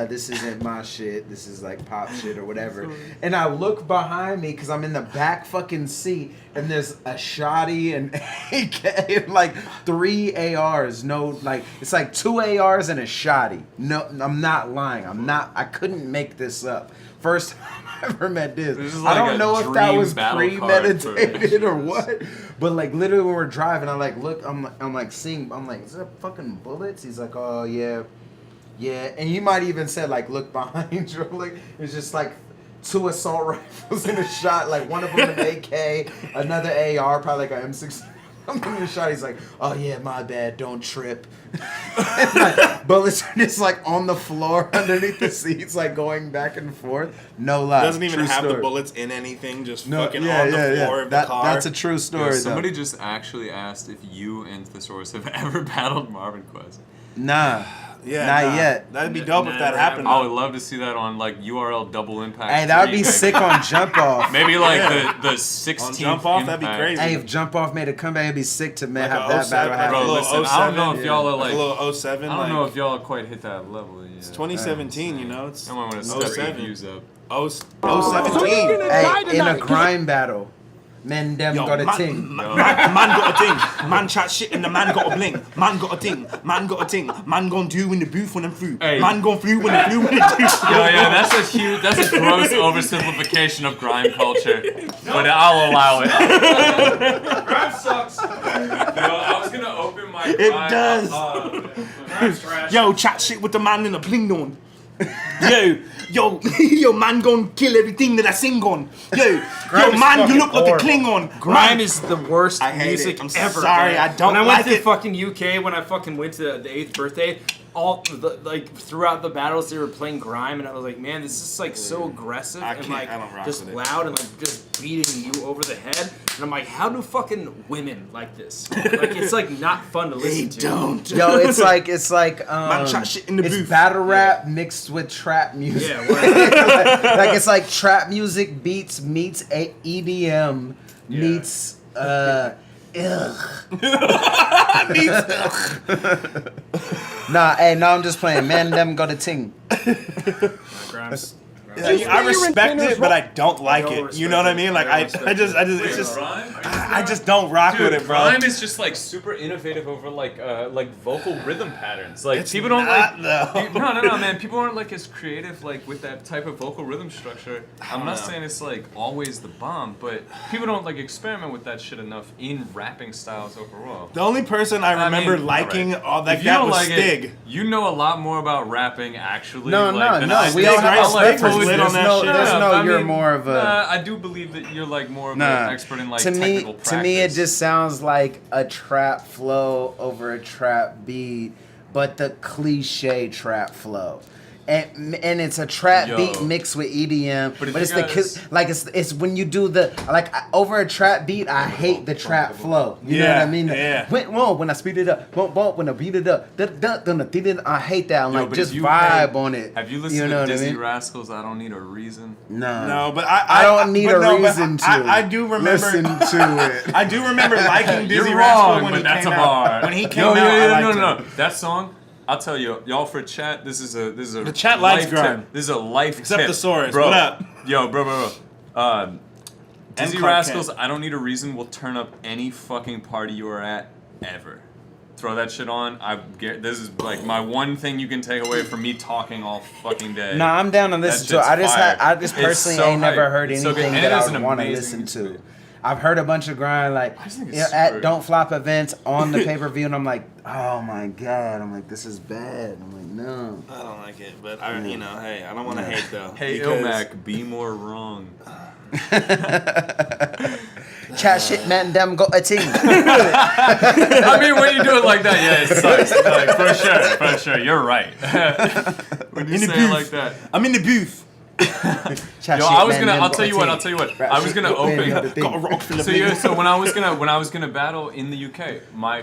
C: this isn't my shit. This is like pop shit or whatever. And I look behind me because I'm in the back fucking seat and there's a shotty and AK and like 3 ARs. No, like it's like 2 ARs and a shotty. No, I'm not lying. I couldn't make this up. First time I ever met this.
A: This is
C: I
A: like
C: don't
A: a
C: know if that
A: dream
C: was
A: battle card
C: premeditated
A: for-
C: or what. But like literally when we're driving, I like look. I'm like seeing. I'm like, is that fucking bullets? He's like, oh yeah. Yeah, and you might even said like, look behind you. Like it's just like 2 assault rifles in a shot. Like one of them an AK, another AR, probably like an M16. I'm giving him a shot. He's like, oh yeah, my bad. Don't trip. And like, bullets are just like on the floor underneath the seats, like going back and forth. No lie.
B: Doesn't even
C: True
B: have
C: story.
B: the bullets in anything. Just
C: No,
B: fucking
C: yeah,
B: on the
C: yeah,
B: floor
C: yeah.
B: of the car.
C: That's a true story.
A: Somebody
C: though.
A: just actually asked if you and Thesaurus have ever battled Marvin Quest.
C: Nah.
B: Yeah,
C: Not yet.
B: That'd be dope if that
D: Never
B: happened.
A: I would love to see that on like URL double impact.
C: Hey, that would
A: 3,
C: be
A: maybe.
C: sick on Jump Off.
A: Maybe like
B: Yeah.
A: the 16th
B: On Jump Off, that'd be
A: impact.
B: crazy.
C: Hey, if Jump Off made a comeback, it'd be sick to
B: Like
C: have
B: a
C: that
B: 07,
C: battle
B: like a
C: happen.
A: Bro,
B: little
A: listen, I don't know if
B: 07,
A: y'all are
B: like
A: like.
B: a little 07.
A: I don't
B: like,
A: know if y'all quite hit that level yet.
B: It's 2017, you know. It's
A: I might want to step
B: 07.
A: the views up.
B: 017.
C: Hey, in a crime battle, men them
B: Yo,
C: got a
B: man,
C: ting.
B: man got a thing. Man chat shit and the man got a bling. Man got a ting. Man got a ting. Man gon' do in the booth when I'm through.
A: Hey.
B: Man gon' flew when I'm through with the juice.
A: Yeah, that's a gross oversimplification of grime culture, but I'll allow it.
F: Grime sucks.
A: Yo, I was gonna open my.
B: It does.
F: Grime's trash.
B: Yo, chat shit with the man in the bling on. Yo, man gon' kill everything that I sing on. Yo,
C: Grime is
B: man, you
C: fucking
B: look like a
C: horrible.
B: Klingon.
D: Grime is the worst
B: I hate
D: music
B: it. I'm
D: ever.
B: sorry,
D: man.
B: I don't
D: When I
B: like
D: went to
B: it.
D: fucking UK, when I fucking went to the 8th birthday, like throughout the battles they were playing grime, and I was like, man, this is like so aggressive
B: I
D: and
B: can't-
D: like
B: I don't rock
D: just
B: with it.
D: loud and like just beating you over the head. And I'm like, how do fucking women like this? Like it's like not fun to
B: They
D: listen to.
B: don't.
C: Yo, it's like
B: Man chat shit in the
C: it's
B: booth.
C: battle rap mixed with trap music.
D: Yeah, word.
C: Like it's like trap music beats meets EDM meets ugh. Nah, hey, no, I'm just playing. Man, them got a ting.
D: Grime's.
B: I respect it, but I don't like
D: don't
B: it. You know what I
D: respect it.
B: mean? Like
D: I
B: I
D: don't
B: just,
D: respect
B: it's just,
A: Grime?
B: I just don't rock with it, bro.
A: Grime is just like super innovative over like vocal rhythm patterns. Like
B: It's
A: people don't
B: not,
A: like.
B: though.
A: No, man. People aren't like as creative like with that type of vocal rhythm structure. I'm not
B: know.
A: saying it's like always the bomb, but people don't like experiment with that shit enough in rapping styles overall.
B: The only person I remember
A: mean,
B: liking
A: alright.
B: all like
A: If you
B: that
A: don't
B: was
A: like
B: Stig.
A: it, you know a lot more about rapping actually.
C: No,
A: like, than
C: no.
A: I
C: We
A: do.
C: all have
B: Stig
C: our
B: was
C: preferences.
B: lit
C: There's
B: on that
C: no,
B: shit.
C: there's no.
A: I
C: You're
A: mean,
C: more of a.
A: I do believe that you're like more of
C: Nah.
A: an expert in like
C: to
A: technical
C: me,
A: practice.
C: to me, it just sounds like a trap flow over a trap beat, but the cliche trap flow. And it's a trap
A: Yo.
C: beat mixed with EDM,
A: But if
C: but it's
A: you guys-
C: like it's when you do the over a trap beat. I hate the trap flow. You know what I mean?
B: Yeah.
C: When I speed it up, when I beat it up, I hate that. I'm
A: Yo,
C: like
A: but
C: just
A: if you-
C: vibe
A: hey,
C: on it.
A: Have you listened
C: You know
A: to
C: what I
A: Dizzy
C: mean?
A: Rascals? I don't need a reason.
C: No,
B: But
C: I don't need
B: but
C: a
B: no, but
C: reason to.
B: I do remember.
C: listen to it.
B: I do remember liking Dizzy
A: You're
B: Rascal
A: wrong,
B: when
A: but
B: he
A: that's
B: came
A: a
B: out.
A: bar.
B: When he came
A: Yo,
B: out,
A: yeah,
B: I
A: no,
B: liked
A: no,
B: him.
A: no. That song, I'll tell you, y'all for chat. This is a
B: The chat likes
A: life
B: grime.
A: tip. This is a life
B: Except
A: tip.
B: Thesaurus.
A: Bro,
B: What up?
A: Yo, bro. Dizzy
B: Clark
A: Rascals,
B: Kent.
A: I don't need a reason. Will turn up any fucking party you are at ever. Throw that shit on. This is like my one thing you can take away from me talking all fucking day.
C: Nah, I'm down to
A: That
C: listen to it.
A: shit's fire.
C: I just
A: It's
C: personally
A: so
C: ain't never
A: hype.
C: heard
A: It's so good.
C: anything
A: And
C: that
A: it is
C: I
A: an
C: would want to
A: amazing
C: listen to.
A: experience.
C: I've heard a bunch of grind like
A: I just think it's
C: you know, at
A: super-
C: Don't Flop events on the pay-per-view, and I'm like, oh my god, I'm like, this is bad. I'm like, no.
B: I don't like it, but you know, hey, I don't want to hate though.
A: Hey,
B: because-
A: Illmac, be more wrong.
C: Chat shit, man, them got a team.
A: I mean, when you do it like that, yeah, it sucks. Like, for sure, you're right. When you
B: In the
A: say it
B: booth.
A: like that.
B: I'm in the booth.
C: Chat
A: Yo,
C: shit,
A: I was
C: man,
A: gonna.
C: them
A: I'll
C: got
A: tell
C: a
A: you what.
C: team.
A: I'll tell you what.
C: Rap
A: I was
C: shit,
A: gonna
C: man, got a
A: open.
C: thing.
B: Got a rock full of
A: So yeah. So when I was gonna battle in the UK,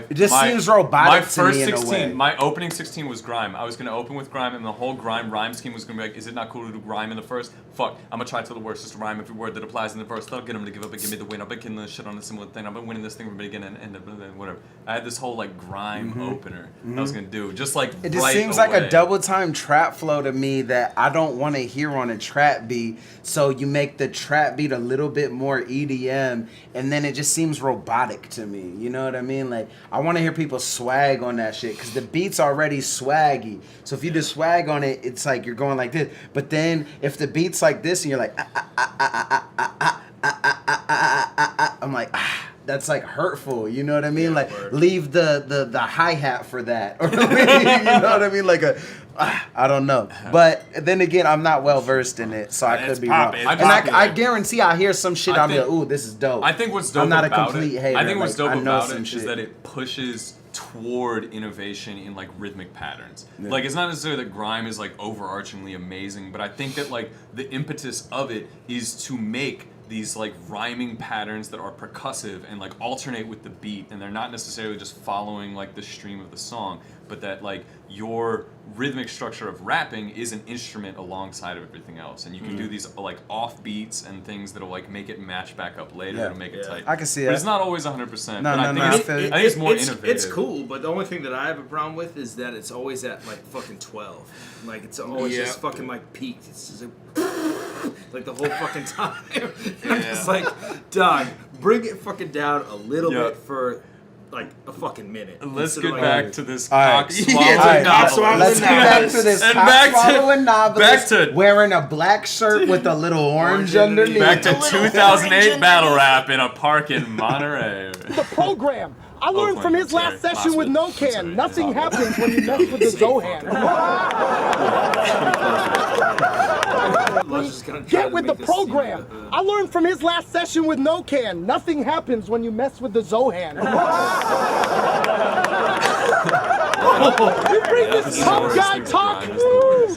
C: It just seems robotic
A: My
C: to
A: first
C: me in a
A: 16,
C: way.
A: my opening 16 was grime. I was gonna open with grime, and the whole grime rhyme scheme was gonna be like, is it not cool to do grime in the first? Fuck, I'm gonna try to the worst, just to rhyme every word that applies in the verse. That'll get him to give up and give me the win. I've been killing this shit on a similar thing. I've been winning this thing from the beginning and whatever. I had this whole like grime opener that I was gonna do, just like
C: It just
A: right
C: seems like a
A: away.
C: double time trap flow to me that I don't want to hear on a trap beat. So you make the trap beat a little bit more EDM, and then it just seems robotic to me. You know what I mean? Like I want to hear people swag on that shit because the beat's already swaggy. So if you just swag on it, it's like you're going like this. But then if the beat's like this and you're like I'm like that's like hurtful. You know what I mean?
D: Yeah,
C: Like
D: word.
C: leave the hi-hat for that. Or you know what I mean? Like I don't know. But then again, I'm not well versed in it, so I
B: It's
C: could be wrong.
B: poppin',
C: And
B: it's popular.
C: I guarantee I hear some shit.
A: I
C: I'll be like,
A: think-
C: ooh, this is dope.
A: I think what's dope
C: I'm not
A: about
C: a complete
A: it.
C: hater.
A: I think what's
C: like,
A: dope
C: I know
A: about
C: some
A: it
C: shit.
A: is that it pushes toward innovation in like rhythmic patterns. Like it's not necessarily that grime is like overarchingly amazing, but I think that like the impetus of it is to make these like rhyming patterns that are percussive and like alternate with the beat, and they're not necessarily just following like the stream of the song, but that like your rhythmic structure of rapping is an instrument alongside of everything else, and you can do these like off beats and things that'll like make it match back up later
C: Yeah.
A: to make it tight.
C: I can see
A: but
C: it.
A: it's not always 100%.
C: No,
A: but I
C: no,
A: think
C: no,
A: it's,
C: I feel you.
A: I think it's more innovative.
D: It's cool, but the only thing that I have a problem with is that it's always at like fucking 12. Like it's always
B: Yeah.
D: just fucking like peaked. It's just like the whole fucking time. I'm just like, dog, bring it fucking down a little
A: Yeah.
D: bit for like a fucking minute.
A: Let's
D: Instead
A: get
D: of, like,
A: back to this
C: All right.
A: cock swallowing
B: Yeah,
C: Alright,
B: cock swallowing
C: let's get back to this
A: And
C: cock
A: back to-
C: swallowing novelist
A: back to-
C: wearing a black shirt with a little orange underneath.
A: Back to
B: A little
A: 2008
B: orange
A: battle rap in a park in Monterey.
E: The program. I learned
A: fine,
E: from his
A: sorry.
E: last session with
A: Possible.
E: No Can.
A: Sorry.
E: Nothing happens when you mess with the Zohan.
D: Lush is gonna try
E: Get
D: to
E: with the
D: make this seem
E: program.
D: like a-
E: I learned from his last session with No Can. Nothing happens when you mess with the Zohan. You bring this tough guy talk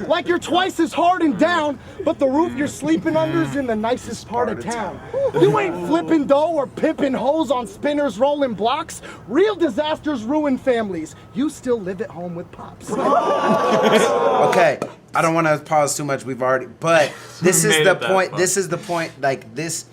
E: like you're twice as hard and down, but the roof you're sleeping under's in the nicest part of town. You ain't flipping dough or pimping hoes on spinners rolling blocks. Real disasters ruin families. You still live at home with pops.
C: Okay, I don't want to pause too much. We've already, but this is
A: Made
C: the
A: it that
C: point.
A: far.
C: This is the point. Like this,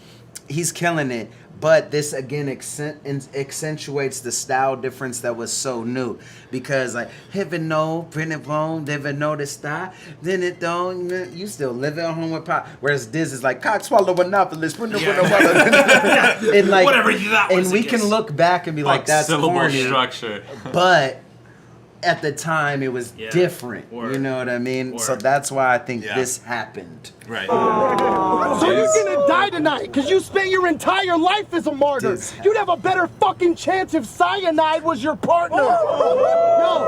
C: he's killing it. But this again accentuates the style difference that was so new, because like heaven no, print it wrong, never noticed that. Then it don't. You still live at home with pop. Whereas this is like cock swallow monopolist. And like,
B: Whatever that was,
C: and we
B: I
C: can
B: guess.
C: look back and be like, that's
A: syllable
C: corny.
A: structure.
C: But at the time, it was
D: Yeah.
C: different.
D: Word.
C: You know what I mean? So
D: Word.
C: that's why I think
B: Yeah.
C: this happened.
B: Right.
E: So you're gonna die tonight because you spent your entire life as a martyr.
C: This-
E: You'd have a better fucking chance if cyanide was your partner. Yo.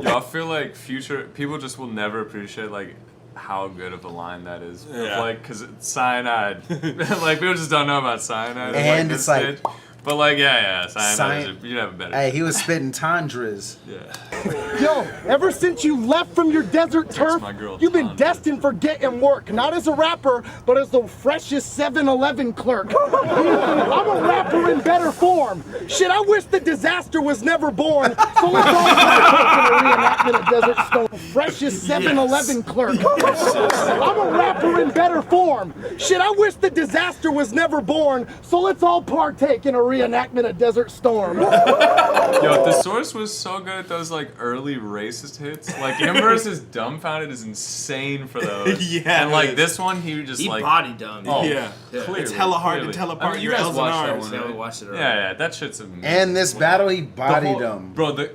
A: Yo, I feel like future people just will never appreciate like how good of a line that is.
B: Yeah.
A: Like, cause it's cyanide. Like people just don't know about cyanide. at,
C: And
A: this
C: it's like-
A: stage. But like, yeah, cyanide.
C: Cyan-
A: You'd have a better.
C: Hey, he was spitting tundras.
A: Yeah.
E: Yo, ever since you left from your desert turf,
A: my girl,
E: you've been
A: Tanya.
E: destined for getting work. Not as a rapper, but as the freshest 7-Eleven clerk. I'm a rapper in better form. Shit, I wish the disaster was never born. So let's all partake in a reenactment of Desert Storm. Freshest 7-Eleven clerk. I'm a rapper in better form. Shit, I wish the disaster was never born. So let's all partake in a reenactment of Desert Storm.
A: Yo, the source was so good at those like early racist hits. Like him versus Dumbfounded is insane for those.
B: Yeah,
A: And
B: it
A: like
B: is.
A: this one, he just
D: He
A: like
D: body dumbed.
A: Oh,
B: Yeah.
A: clearly,
B: It's hella hard
A: clearly.
B: to tell apart
A: you
B: your
A: guys
B: L's and
A: watched that
B: R's.
A: one,
D: Yeah, we
A: right?
D: watched it.
A: Yeah, yeah, that shit's amazing.
C: And this battle, he
A: The
C: bodied
A: whole-
C: him.
A: Bro, the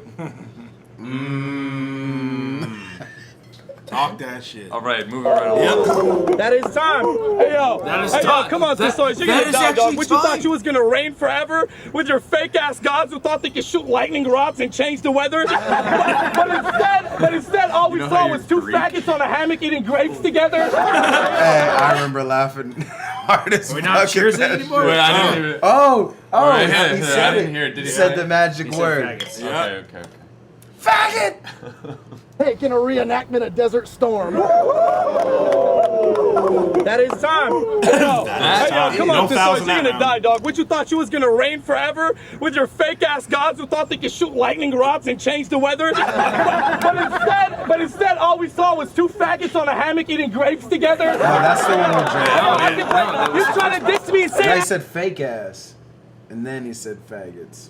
B: Talk that shit.
A: all right, moving right along.
B: Yep.
E: That is time. Hey yo,
D: That is
E: hey, yo,
D: time.
E: come on,
D: That-
E: Sistoys, you're
D: that
E: gonna
D: is
E: die, dog.
D: actually
E: What you
D: time.
E: thought you was gonna reign forever with your fake ass gods who thought they could shoot lightning rods and change the weather? but instead, all we
A: You know
E: saw
A: how
E: was
A: you're
E: two
A: Greek?
E: faggots on a hammock eating grapes together.
C: Hey, I remember laughing hard as
D: We're
C: fuck
D: not
C: at
D: cheersing
C: that
D: anymore?
A: Wait, I didn't even.
C: Oh,
A: Right,
C: he
A: yeah,
C: said
A: I didn't
C: it.
A: hear it. Did
C: He
A: he
C: said
A: say
C: the
A: it?
C: magic
D: He said
C: word.
D: faggots.
A: Okay.
C: Faggot!
E: Taking a reenactment of Desert Storm. That is time. Hey yo, come
B: No
E: on,
B: fouls
E: Sistoys,
B: in
E: you're
B: that
E: gonna
B: round.
E: die, dog. What you thought you was gonna reign forever with your fake ass gods who thought they could shoot lightning rods and change the weather? but instead, all we saw was two faggots on a hammock eating grapes together.
C: Oh, that's the one with Drake.
E: You trying to diss me and say
C: Drake said fake ass. And then he said faggots.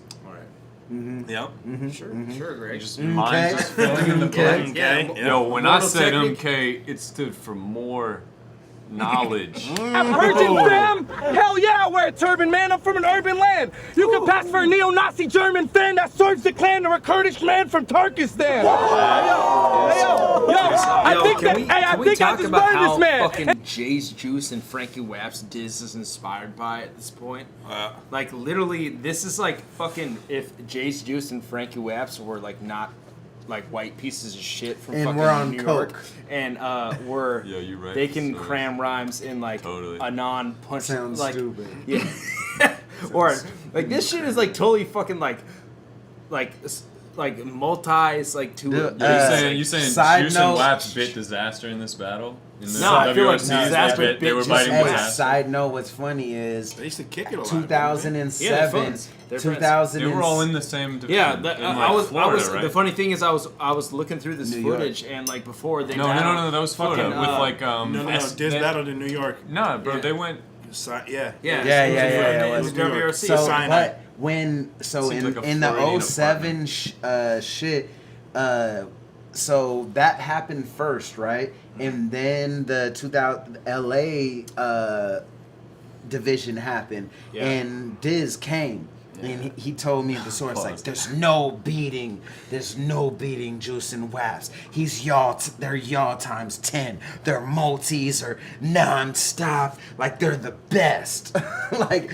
B: Yep.
D: Sure, Greg.
A: Mine's just filling in the
C: Okay.
A: blank.
D: Yeah,
B: Okay.
A: Yo, when I
D: Mortal
A: said
D: technique.
A: MK, it stood for more Knowledge.
E: I'm Persian, fam! Hell yeah, I wear a turban, man. I'm from an urban land. You can pass for a neo-Nazi German fan that serves the clan or a Kurdish man from Turkestan. I think that. Hey, I think I just burned this man.
D: Fucking Jay's Juice and Frankie Wapp's Diz is inspired by at this point. Like literally, this is like fucking if Jay's Juice and Frankie Wapp's were like not like white pieces of shit from
C: And
D: fucking
C: we're on
D: New
C: coke.
D: York, and we're
A: Yeah, you're right.
D: they can
A: Sorry.
D: cram rhymes in like
A: Totally.
D: a non-punch
C: Sounds
D: like
C: stupid.
D: yeah, or like this shit is like totally fucking like multis like two.
A: You saying
C: side
A: Juice
C: note-
A: and Waps bit Disaster in this battle? In the
D: No, I feel like
A: WRC
D: Disaster
A: they were
D: bit
A: biting
D: Juice and
C: Hey,
A: Disaster.
C: side note, what's funny is
B: They used to kick it a lot.
C: 2007,
D: friends. They're friends.
C: 2000.
A: They were all in the same division.
D: Yeah,
A: in,
D: I was.
A: Florida, right?
D: The funny thing is, I was looking through this
C: New York.
D: footage, and like before they
A: No, that was Florida
D: fucking,
A: with like
B: No, Diz battled in New York.
A: No, bro,
D: Yeah.
A: they went.
B: Yeah.
D: Yeah,
C: Yeah,
D: it
C: it
D: was
B: was New York.
D: WRC.
C: So,
B: Cyanide.
C: but when
A: Seems like a
C: in the
A: Floridian
C: 07 shit, so that happened first, right? And then the 2000 LA division happened,
D: Yeah.
C: and Diz came. And he told me the source like, there's no beating Juice and Waps. He's they're y'all times 10. Their multis are non-stop, like they're the best. like,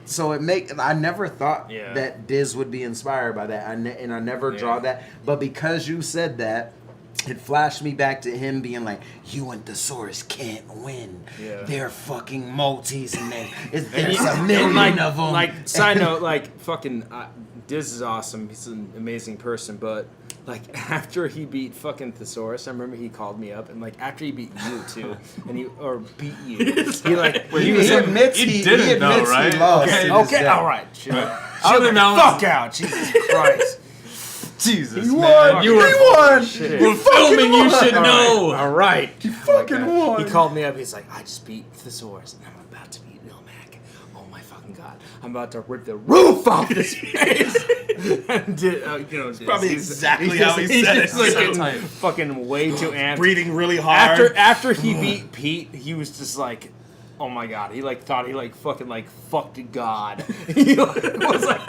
C: so I never thought
D: Yeah.
C: that Diz would be inspired by that, and I never draw that. But because you said that, it flashed me back to him being like, "You and Thesaurus can't win.
D: Yeah.
C: They're fucking multis, and there's
D: And
C: a million
D: like,
C: of them."
D: Like, side note, like, fucking, Diz is awesome. He's an amazing person, but, like, after he beat fucking Thesaurus, I remember he called me up, and, like, after he beat you, too, or beat you, he, like,
C: he admits he
A: didn't though, right?
C: lost.
A: Okay,
C: to this
D: okay,
C: day.
D: all right, shit.
A: Shut the
D: Fuck out, Jesus Christ.
A: Jesus,
C: He
A: man.
C: won.
A: You were
C: He won.
A: We're filming. You should
D: All
A: know.
D: right, all right.
C: He fucking won.
D: He called me up. He's like, I just beat Thesaurus, and I'm about to beat Illmac. Oh my fucking god! I'm about to rip the roof off this place. And
B: Probably exactly how he said it.
D: Like,
A: So tight.
D: fucking way too amped.
B: Breathing really hard.
D: After he beat Pete, he was just like, oh my god, he like thought he like fucking like fucked God. He was like,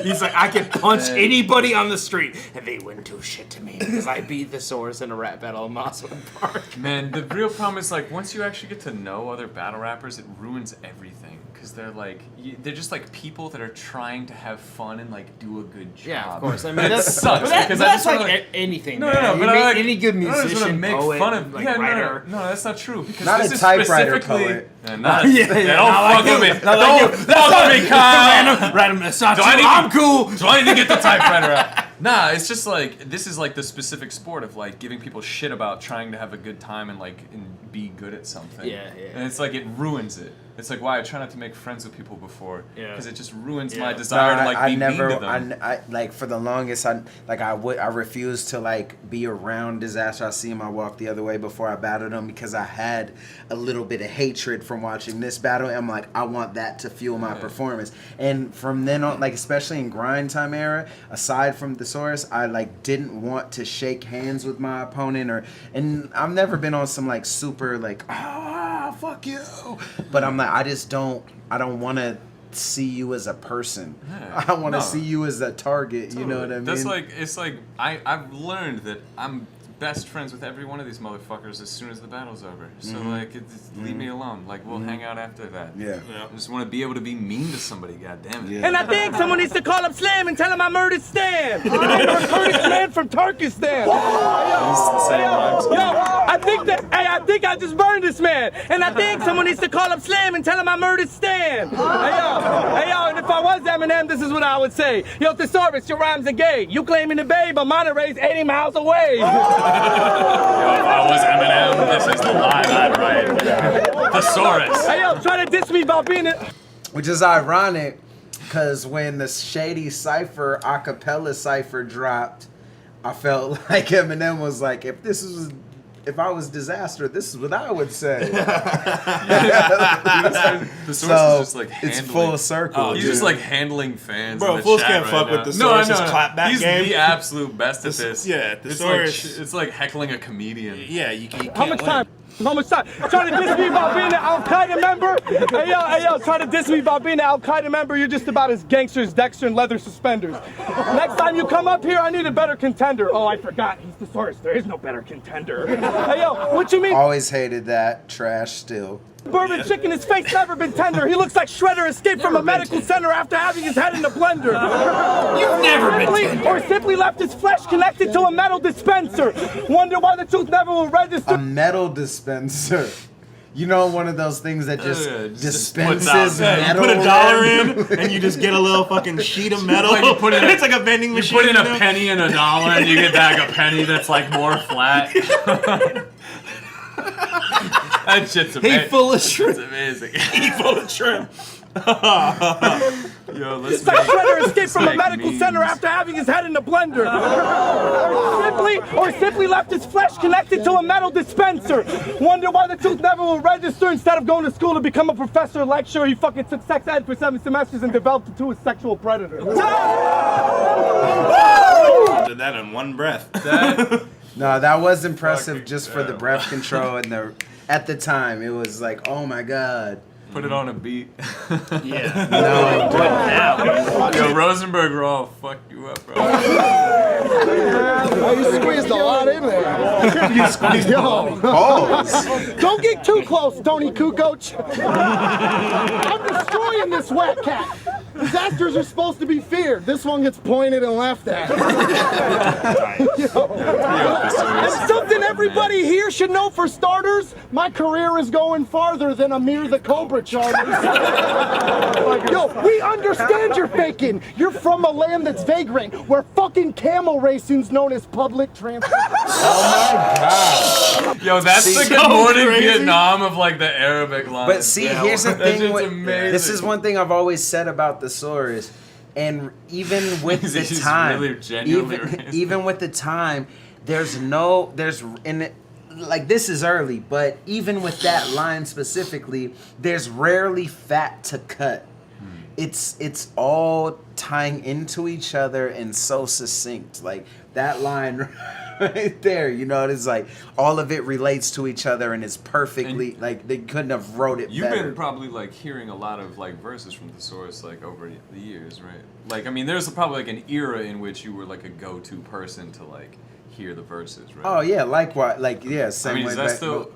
D: he's like, I can punch anybody on the street and they wouldn't do shit to me because I beat the Thesaurus in a rap battle in Mosswood Park.
A: Man, the real problem is like once you actually get to know other battle rappers, it ruins everything because they're like they're just like people that are trying to have fun and like do a good job.
D: Yeah, of course. I mean,
A: that
D: that's
A: sucks because I
D: that's
A: just wanna,
D: like anything.
A: No,
D: man.
A: no,
D: You
A: but
D: make
A: I like
D: any good
A: I just wanna
D: musician,
A: make
D: poet,
A: fun of
D: like
A: yeah,
D: writer.
A: no, that's not true because
C: Not
A: this
C: a
A: is
C: typewriter
A: specifically
C: poet.
A: not
D: Yeah,
A: don't
D: not
A: fuck
D: like
A: with
D: you.
A: me.
D: Not like you.
A: Don't fuck with me, Kyle.
D: Random, that's not
A: Do
D: true.
A: I need
D: I'm
A: to-
D: cool.
A: Do I need to get the typewriter out? Nah, it's just like this is like the specific sport of like giving people shit about trying to have a good time and like and be good at something.
D: Yeah, yeah.
A: And it's like it ruins it. It's like why I try not to make friends with people before.
D: Yeah.
A: Because it just ruins
D: Yeah.
A: my desire to like
C: I
A: be
C: never,
A: mean to them.
C: I like for the longest, I refused to like be around Disaster. I see him, I walked the other way before I battled him because I had a little bit of hatred from watching this battle. And I'm like, I want that to fuel my performance. And from then on, like especially in grind time era, aside from Thesaurus, I like didn't want to shake hands with my opponent and I've never been on some like super like fuck you, but I'm like I don't want to see you as a person.
A: Yeah.
C: I want to
A: No.
C: see you as a target. You know what I mean?
A: That's like it's like I've learned that I'm best friends with every one of these motherfuckers as soon as the battle's over. So like leave me alone. Like we'll hang out after that.
C: Yeah.
A: I just want to be able to be mean to somebody. God damn it.
C: Yeah.
E: And I think someone needs to call up Slam and tell him I murdered Stan. I'm a Kurdish man from Turkestan.
A: It's the same rhymes.
E: I think I just burned this man. And I think someone needs to call up Slam and tell him I murdered Stan. Hey yo, and if I was Eminem, this is what I would say. Yo, Thesaurus, your rhymes are gay. You claiming the bay, but Monterey's 80 miles away.
A: Yo, if I was Eminem, this is the line I'd write. Thesaurus.
E: Hey yo, try to diss me about being a...
C: Which is ironic, because when the Shady Cypher acapella cipher dropped, I felt like Eminem was like, if I was Disaster, this is what I would say.
A: Thesaurus
C: So,
A: is just like
C: it's
A: handling.
C: full circle.
A: He's
C: dude.
A: just like handling fans.
B: Bro,
A: in the
B: fools
A: chat
B: can't
A: right
B: fuck
A: now.
B: with Thesaurus' clapback
A: He's
B: game.
A: the absolute best at this.
B: Yeah,
A: It's
B: Thesaurus.
A: like, it's like heckling a comedian.
B: Yeah, you can't
E: How much
B: win.
E: time? Homicide. Trying to diss me about being an Al-Qaeda member? Hey yo, trying to diss me about being an Al-Qaeda member? You're just about as gangster as Dexter in leather suspenders. Next time you come up here, I need a better contender. Oh, I forgot. He's the source. There is no better contender. Hey yo, what you mean?
C: Always hated that. Trash still.
E: Bourbon chicken, his face never been tender. He looks like Shredder escaped from a medical center after having his head in the blender.
B: You've never been tender.
E: Or simply left his flesh connected to a metal dispenser. Wonder why the truth never will register.
C: A metal dispenser. You know, one of those things that just dispenses
A: puts out,
B: You
C: metal.
B: put $1 in, and you just get a little fucking sheet of metal.
A: Like you put in
B: it's like a vending machine.
A: You put in a
B: you know?
A: penny and $1, and you get back a penny that's like more flat. That shit's amazing.
B: He full of shrimp.
A: It's amazing.
B: He full of shrimp.
A: Yo, let's
E: It's like
A: make-
E: Shredder escaped from a
A: make
E: medical
A: memes.
E: center after having his head in the blender. Or simply left his flesh connected to a metal dispenser. Wonder why the truth never will register. Instead of going to school to become a professor or lecturer, he fucking took sex ed for 7 semesters and developed into a sexual predator.
B: Did that in one breath.
C: No, that was impressive
A: Fucking
C: just for the
A: hell.
C: breath control and the. At the time, it was like, oh my god.
A: Put it on a beat.
D: Yeah.
C: No,
A: Yo, Rosenberg Raw, fuck you up, bro.
E: Oh, you squeezed a lot in there. Yo,
C: balls.
E: don't get too close, Tony Kukoc. I'm destroying this wet cat. Disasters are supposed to be feared. This one gets pointed and laughed at. And something everybody here should know for starters, my career is going farther than Amir the Cobra Charters. Yo, we understand you're faking. You're from a land that's vagrant, where fucking camel racing's known as public transport.
A: Yo, that's the Good Morning Vietnam of like the Arabic line.
C: But see, here's the
A: that
C: thing.
A: shit's
C: With,
A: amazing.
C: this is one thing I've always said about the SAURUS, and even with the
A: He's
C: time,
A: really genuinely racist.
C: even with the time, like this is early, but even with that line specifically, there's rarely fat to cut. It's all tying into each other and so succinct. Like that line right there, you know, it's like all of it relates to each other and it's perfectly like they couldn't have wrote it
A: You've
C: better.
A: been probably like hearing a lot of like verses from the SAURUS like over the years, right? Like I mean, there's probably like an era in which you were like a go-to person to like hear the verses, right?
C: Oh yeah, likewise, like yeah, same
A: I mean,
C: way.
A: is that
C: back-
A: still?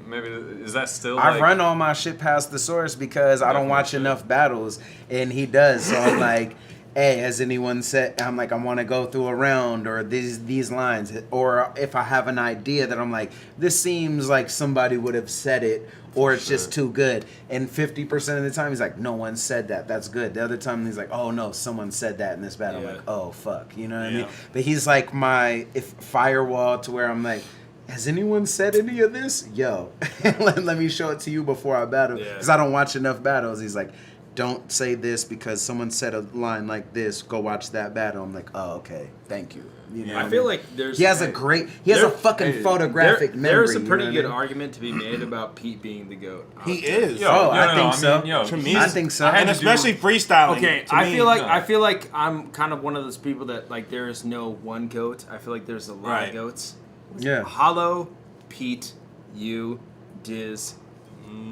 A: Maybe is that still?
C: I
A: like,
C: run all my shit past the SAURUS because I don't watch
A: Definitely.
C: enough battles, and he does. So I'm like, hey, has anyone said? I'm like, I want to go through a round or these lines, or if I have an idea that I'm like, this seems like somebody would have said it, or it's just too good. And 50% of the time, he's like, no one said that. That's good. The other time, he's like, oh no, someone said that in this battle. I'm
D: Yeah.
C: like, oh fuck, you know what I
B: Yeah.
C: mean? But he's like my firewall to where I'm like. Has anyone said any of this? Yo, let me show it to you before I battle.
D: Yeah.
C: Because I don't watch enough battles. He's like, don't say this because someone said a line like this. Go watch that battle. I'm like, oh, okay. Thank you. You know
D: I
C: what
D: feel
C: mean?
D: like there's.
C: He has a
D: there-
C: fucking photographic memory.
D: There's a
C: you
D: pretty
C: know
D: good
C: what I mean?
D: argument to be made about Pete being the GOAT.
B: He is.
A: Yo,
C: Oh,
A: no,
C: I
A: no,
C: think
A: no,
C: so.
A: mean, yo,
B: To me,
C: I think so.
A: I had
B: And
A: to do-
B: especially freestyling.
D: Okay,
B: to
D: I
B: me,
D: feel like
A: no.
D: I feel like I'm kind of one of those people that like there is no one GOAT. I feel like there's a lot
B: Right.
D: of GOATs.
C: Yeah.
D: Hollow, Pete, you, Diz,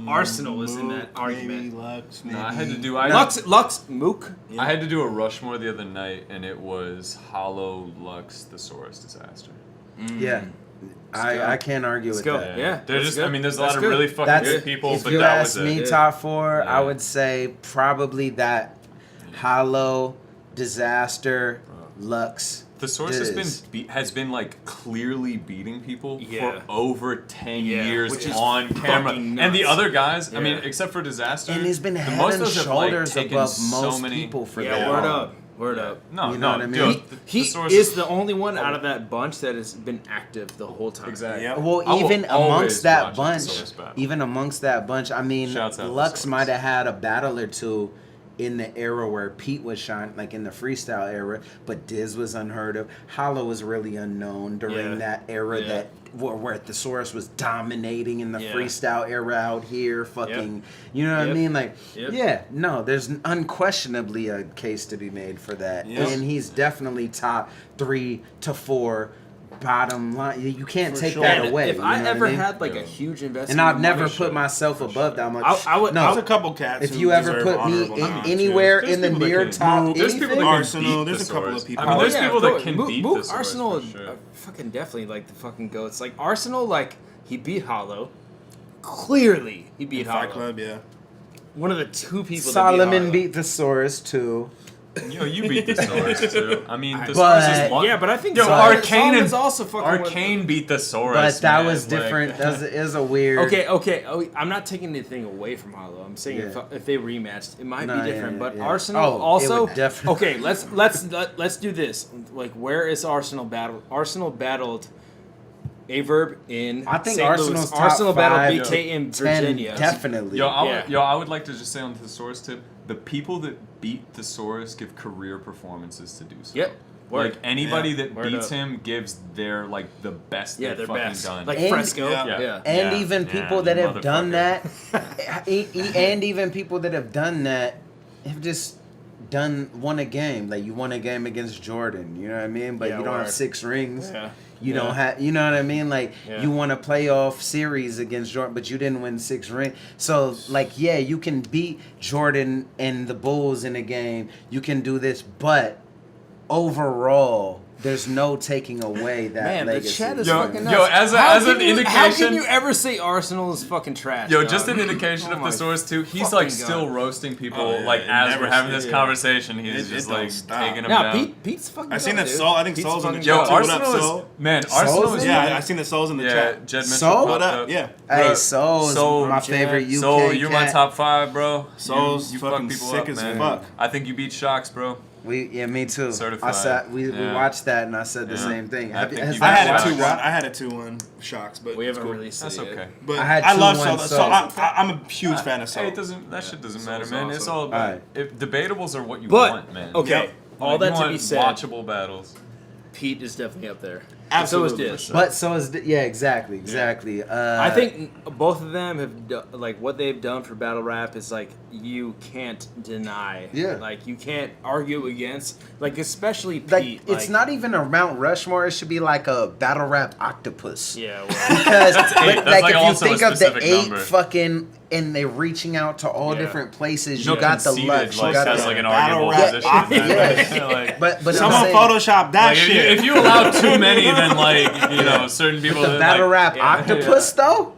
D: Arsenal is in that argument.
B: Lux,
A: No, I
B: maybe.
A: had to do.
D: Lux, Mook.
A: I had to do a Rushmore the other night, and it was Hollow, Lux, the SAURUS Disaster.
C: Yeah. I can't argue with
D: go.
C: that.
D: Yeah,
A: They're
D: that's
A: just.
D: good.
A: I mean, there's a
D: That's
A: lot of
D: good.
A: really fucking
C: That's
A: good people,
C: if
A: but
C: you
A: that
C: ask
A: was
C: me
A: it.
C: top four, I
A: Yeah.
C: would say probably that Hollow, Disaster, Lux.
A: The SAURUS
C: Diz.
A: has been like clearly beating people
D: Yeah.
A: for over 10
D: Yeah,
A: years
D: which is
A: on camera,
D: fucking
A: and the
D: nuts.
A: other guys. I mean,
D: Yeah.
A: except for Disaster,
C: And he's been
A: the
C: head
A: most
C: and
A: of us have, like,
C: shoulders
A: taken
C: above
A: so
C: most
A: many-
C: people for
D: Yeah,
C: that.
D: word up, word up.
A: No,
C: You know
A: no,
C: what I mean?
A: dude,
D: He
A: the SAURUS
D: is the only one out of that bunch that has been active the whole time.
A: exactly.
B: Yep.
C: Well,
A: I will
C: even
A: always
C: amongst that
A: watch
C: bunch,
A: the SAURUS battle.
C: I mean,
A: Shouts out to
C: Lux
A: SAURUS.
C: might have had a battle or two in the era where Pete was shining, like in the freestyle era, but Diz was unheard of. Hollow was really unknown during
D: Yeah.
C: that era
D: Yeah.
C: that where the SAURUS was dominating in the
D: Yeah.
C: freestyle era out here. Fucking, you know what I
D: Yep.
C: mean? Like,
D: Yep.
C: yeah, no, there's unquestionably a case to be made for that,
B: Yep.
C: and he's definitely top 3 to 4 bottom line. You can't take
B: sure.
C: that
D: And
C: away.
D: if
C: you
D: I
C: know what
D: ever
C: mean?
D: had like a huge investment,
C: And I've
D: in
C: never
D: money,
C: put myself above that. I'm like,
D: I would.
C: no.
B: There's a couple cats.
C: If
B: who
C: you ever
B: deserve
C: put me
B: honorable
C: in,
B: mentions,
C: anywhere
A: There's
C: in the
A: people that
C: near
A: can
C: top,
A: move. There's people that
C: anything,
A: can
B: Arsenal,
A: beat
B: there's a couple
A: Thesaurus.
B: of people.
A: I mean, there's
D: Oh, yeah,
A: people that
D: totally.
A: can beat
D: Mook
A: Thesaurus
D: Arsenal,
A: for sure.
D: fucking definitely like the fucking goats. Like Arsenal, like he beat Hollow. Clearly, he beat
B: Fight
D: Hollow.
B: Club, yeah.
D: One of the two people.
C: Solomon
D: that beat
C: beat Thesaurus too.
A: Yo, you beat Thesaurus too. I mean, Thesaurus
C: But-
A: is one.
D: Yeah, but I think
A: Yo,
D: Solomon-
A: Arcane
D: Solomon's
A: and
D: also fucking
A: Arcane beat Thesaurus.
C: But that
A: man.
C: was different. That is a weird.
D: Okay. Oh, I'm not taking anything away from Hollow. I'm saying if they rematched, it might
C: No,
D: be
C: yeah,
D: different. But
C: yeah.
D: Arsenal
C: Oh, it
D: also.
C: would definitely-
D: Okay, let's do this. Like, where is Arsenal battle? Arsenal battled Averb in
C: I think
D: St.
C: Arsenal's
D: Louis.
C: top
D: Arsenal battled
C: 5,
D: BK in
C: 10,
D: Virginia.
C: definitely.
A: Yo,
D: Yeah.
A: I would like to just say on the Thesaurus tip, the people that beat Thesaurus give career performances to do so.
D: Yep. Word.
A: Like anybody
B: Yeah.
A: that
D: Word
A: beats
D: up.
A: him gives their like the best
D: Yeah,
A: they've
D: they're
A: fucking
D: best.
A: done.
D: Like
C: And-
D: Fresco.
B: Yeah.
D: Yeah.
C: And
A: Yeah,
C: even
A: yeah,
C: people
A: you
C: that have done that,
A: motherfucker.
C: and even people that have done that have just won a game. Like you won a game against Jordan, you know what I mean? But
D: Yeah,
C: you don't have
D: word.
C: 6 rings.
D: Yeah.
C: You
D: Yeah.
C: don't have, you know what I mean? Like
D: Yeah.
C: you won a playoff series against Jordan, but you didn't win 6 rings. So like, yeah, you can beat Jordan and the Bulls in a game. You can do this, but overall, there's no taking away that
D: Man, the
C: legacy.
D: chat is
A: Yo,
D: fucking
A: yo,
D: nuts.
A: as
D: How
A: an
D: can you- How
A: indication-
D: can you ever say Arsenal is fucking trash?
A: Yo,
D: dog?
A: just an indication
D: Oh
A: of
D: my
A: Thesaurus too. He's
D: fucking
A: like
D: God.
A: still roasting people
B: Oh, yeah,
A: like
B: it
A: as
B: never
A: we're having
B: stops.
A: this conversation. He's
B: It
A: just
B: don't
A: like
B: stop.
A: taking him
D: Nah,
A: down.
D: Pete's fucking.
B: I seen
D: dope,
B: that
D: dude.
B: Soul. I think
D: Pete's
B: Soul's in the
D: fucking
A: Yo,
B: chat too. What up,
A: Arsenal
B: Soul?
A: is man.
C: Soul's
A: Arsenal
C: in
A: is
B: Yeah, I seen the Souls in the
A: yeah.
B: chat.
A: Jed Mitchell
C: Soul?
A: popped
B: What up?
A: up.
B: Yeah.
C: Hey,
A: Bruh,
C: Soul's
A: Soul,
C: my
D: Jet.
C: favorite UK
A: So you're my
C: cat.
A: top 5, bro.
B: Soul's
A: you
B: fucking
A: fuck people
B: sick
A: up,
B: as
A: man.
B: fuck.
A: I think you beat Shocks, bro.
C: Yeah, me too.
A: Certified.
C: We
A: Yeah.
C: watched that and I said the
A: Yeah.
C: same thing.
A: I
C: Have-
A: think
C: has
A: you
C: that
B: I had a
A: Wow.
B: 2-1. I had a 2-1 Shocks, but
D: We
B: it's
D: haven't
B: cool.
D: released
A: That's
D: it yet.
A: okay.
B: But
C: I had
B: I love
C: 2-1
B: Soul.
C: Soul.
B: I'm a huge fan of Soul.
A: Hey, it doesn't. That shit doesn't matter,
B: Soul's
A: man. It's
B: awesome.
A: all about.
C: Alright.
A: If debables are what you
D: But,
A: want, man.
D: okay,
B: Yep.
D: all
A: Like,
D: that
A: you
D: to
A: want
D: be said,
A: watchable battles.
D: Pete is definitely up there.
B: Absolutely.
D: And so is Diz.
C: But so is yeah, exactly.
D: I think both of them have like what they've done for battle rap is like you can't deny.
C: Yeah.
D: Like you can't argue against. Like especially Pete.
C: like it's not even a Mount Rushmore. It should be like a battle rap octopus.
D: Yeah. Well,
C: Because
A: That's
C: like,
A: like
C: if you
A: also a
C: think of the
A: specific
C: 8
A: number.
C: fucking and they're reaching out to all
A: Yeah.
C: different places.
A: No
C: You got the
A: conceited,
C: Lux. You
A: like,
C: got
A: that's
C: the
A: like an
B: battle
A: arguable
B: rap
A: position.
C: octopus.
A: Like,
C: but I'm
B: Someone
C: saying,
B: Photoshop that
A: like,
B: shit.
A: if you allow too many, then like you know certain people.
C: the
A: that,
C: battle
A: like,
C: rap octopus though.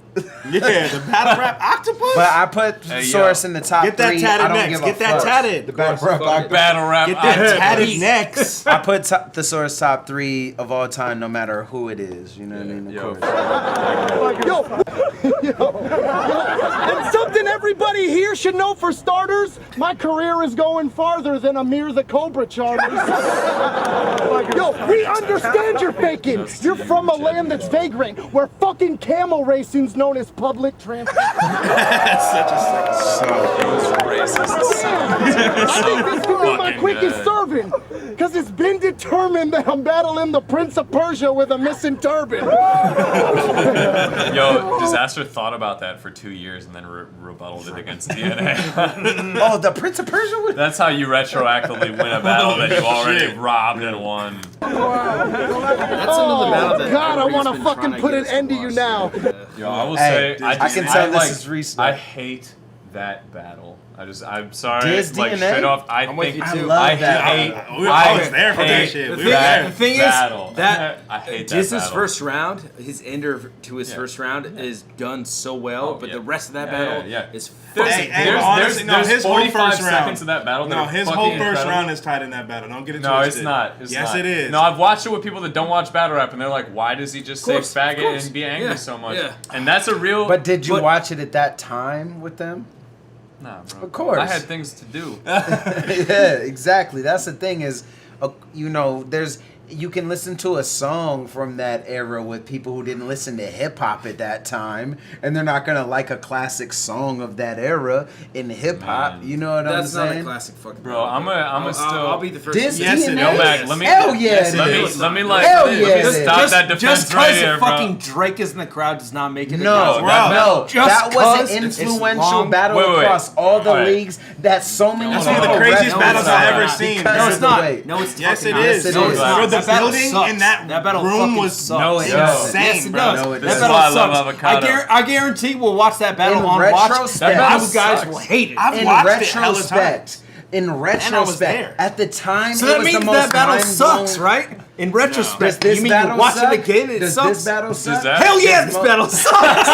B: Yeah, the battle rap octopus.
C: But I put
A: Hey,
C: Source
A: yo.
C: in the top
B: Get that
C: 3.
B: tatted
C: I don't
B: next.
C: give a
B: Get that
C: fuck.
B: tatted.
C: The battle rap octopus.
A: Battle rap.
B: Get that
A: octopus.
B: tatted next.
C: I put the Source top 3 of all time, no matter who it is. You know what I mean? Of
A: Yo,
C: course.
E: And something everybody here should know for starters, my career is going farther than Amir the Cobra Charters. Yo, we understand you're faking. You're from a land that's vagrant, where fucking camel racing's known as public transport.
A: racist.
E: I think this could be my
A: fucking
E: quickest
A: good.
E: serving, because it's been determined that I'm battling the Prince of Persia with a missing turban.
A: Yo, Disaster thought about that for 2 years and then rebutted it against DNA.
C: Oh, the Prince of Persia?
A: That's how you retroactively win a battle that you already robbed and won.
D: that's another battle that
E: God, I
D: everybody's
E: want to
D: been
E: fucking
D: trying to
E: put
D: get
E: an
D: us
E: end to
D: to
E: you
D: watch.
E: now.
A: Yo, I will
C: Hey,
A: say,
C: I can tell this is recent.
A: I hate that battle. I'm sorry.
C: Diz
A: like
C: DNA?
A: straight off,
D: I'm with you
C: I
D: too.
C: love
A: I
C: that.
A: hate.
B: We were always there for that
A: hate
B: shit.
D: The
B: We
D: thing,
B: were there.
D: the thing
A: battle.
D: is that
A: I hate that
D: Diz's
A: battle.
D: first round, his ender to his
A: Yeah.
D: first round is done so well,
A: Oh,
D: but
A: yeah.
D: the rest of that
A: Yeah,
D: battle
A: yeah.
D: is
A: There's,
D: fucking
B: Hey,
A: there's,
B: honestly, no,
A: there's
B: his whole
A: 45
B: first round-
A: seconds of that battle. that
B: No,
A: are
B: his
A: fucking
B: whole first
A: incredible.
B: round is tied in that battle. Don't get it
A: No,
B: twisted.
A: it's not. It's
B: yes,
A: not.
B: it is.
A: No, I've watched it with people that don't watch battle rap, and they're like, "Why does he just say
D: course, of
A: faggot
D: course.
A: and be angry
D: Yeah,
A: so much?"
D: yeah.
A: And that's a real.
C: But did you
D: But-
C: watch it at that time with them?
A: Nah, bro.
C: Of course.
A: I had things to do.
C: Yeah, exactly. That's the thing is, you know, you can listen to a song from that era with people who didn't listen to hip hop at that time, and they're not gonna like a classic song of that era in hip hop.
A: Man.
C: You know what
D: that's
C: I'm
D: not
C: saying?
D: a classic fucking
A: Bro, I'm a still.
D: I'll be the first.
C: This
B: Yes, it
C: DNA?
B: is.
A: Illmac, let me.
C: Hell yeah,
B: Yes,
C: it
B: it
C: is.
B: is.
A: Let me like.
C: Hell
A: let me
C: yeah, it is.
A: stop that defense
D: just
A: right
D: because
A: here, bro.
D: fucking Drake is in the crowd does not make it.
C: No,
A: Bro,
C: no,
D: Just
C: that was
D: 'cause
C: an
D: it's
C: influential
D: long-
C: battle
A: Wait, wait, wait.
C: across all the
A: Alright.
C: leagues that so many
B: That's
A: one
B: one of the
C: people
B: craziest
C: reference
B: battles I've
C: it
B: ever
C: because
B: seen.
C: of
D: No, it's
C: the
D: not.
C: way.
D: No, it's
B: Yes,
D: fucking
B: it
D: not.
B: is.
C: Yes, it
B: No,
C: is.
B: For the
D: That battle
B: building
D: sucks.
B: in that
D: battle
B: room
D: fucking
B: was
D: sucks.
C: No, it
B: insane,
C: doesn't.
D: Yes, it
B: bro.
D: does.
C: No, it
D: That
C: doesn't.
D: battle
A: That's why I love
D: sucks.
A: Avocado.
D: I guarantee we'll watch that battle
C: In
D: on watch.
C: retrospect-
A: That
D: You guys
A: sucks.
D: will hate it.
B: I've
C: In
B: watched it hella
C: retrospect,
B: times.
C: in
B: I was
C: retrospect,
B: there.
C: at the time,
D: So
C: it
D: that
C: was
D: means
C: the most
D: that battle
C: mind-blowing-
D: sucks, right? In
C: Does
D: retrospect,
C: this
D: you mean
C: battle
D: you watch
C: suck?
D: it again? It
C: Does
D: sucks.
C: this battle suck?
A: that-
D: Hell yeah,
C: This
D: this
C: mo-
D: battle sucks.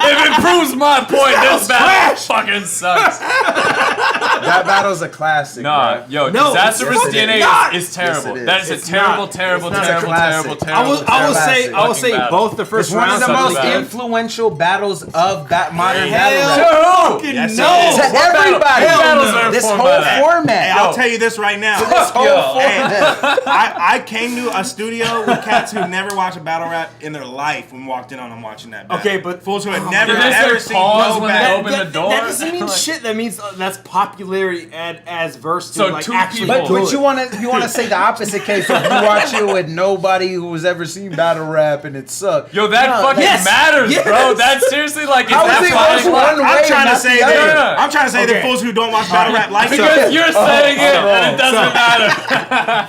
A: If it proves my point, this battle
D: trash.
A: fucking sucks.
C: That battle's a classic.
A: Nah,
C: bro.
A: yo,
D: No,
A: Disaster
C: yes,
A: vs.
C: it
A: DNA
D: not.
A: is terrible.
C: Yes, it
A: That
C: is.
A: is a
D: It's
A: terrible,
D: not.
A: terrible,
C: It's not a
A: terrible,
C: classic.
A: terrible,
D: I
A: terrible,
D: will say
A: fucking battle.
D: both the first
C: It's one of
D: rounds
C: the
D: are
C: most
D: really good.
C: influential battles of modern
D: Hell
C: battle rap.
A: To who?
B: Yes,
D: no.
B: it is.
C: To
A: What battle-
C: everybody.
A: what battles are
C: This
A: informed
C: whole
A: by that?
C: format.
B: Hey, I'll tell you this right now.
C: This whole format.
B: I came to a studio with cats who never watched a battle rap in their life when walked in on them watching that battle.
D: Okay, but-
B: fools who had never
A: Did they say
B: ever seen
A: pause
B: no
A: when they
B: battle.
A: open the door?
D: That doesn't mean
A: Like-
D: shit. That means that's popularity as versus
A: So
D: like
A: two
D: actually
A: people-
D: good.
C: But you want to say the opposite case of you watch it with nobody who has ever seen battle rap and it sucked.
A: Yo, that
C: No,
A: fucking
D: Yes.
A: matters,
D: Yes.
A: bro. That's seriously like, is
C: How
A: that
C: is it
A: fine?
C: going one way
B: I'm trying
C: and
B: to
C: not
B: say
C: the other?
B: that. I'm trying to say
D: Okay.
B: that fools who don't watch battle rap like
A: Because you're saying it
B: hold
A: and it doesn't matter.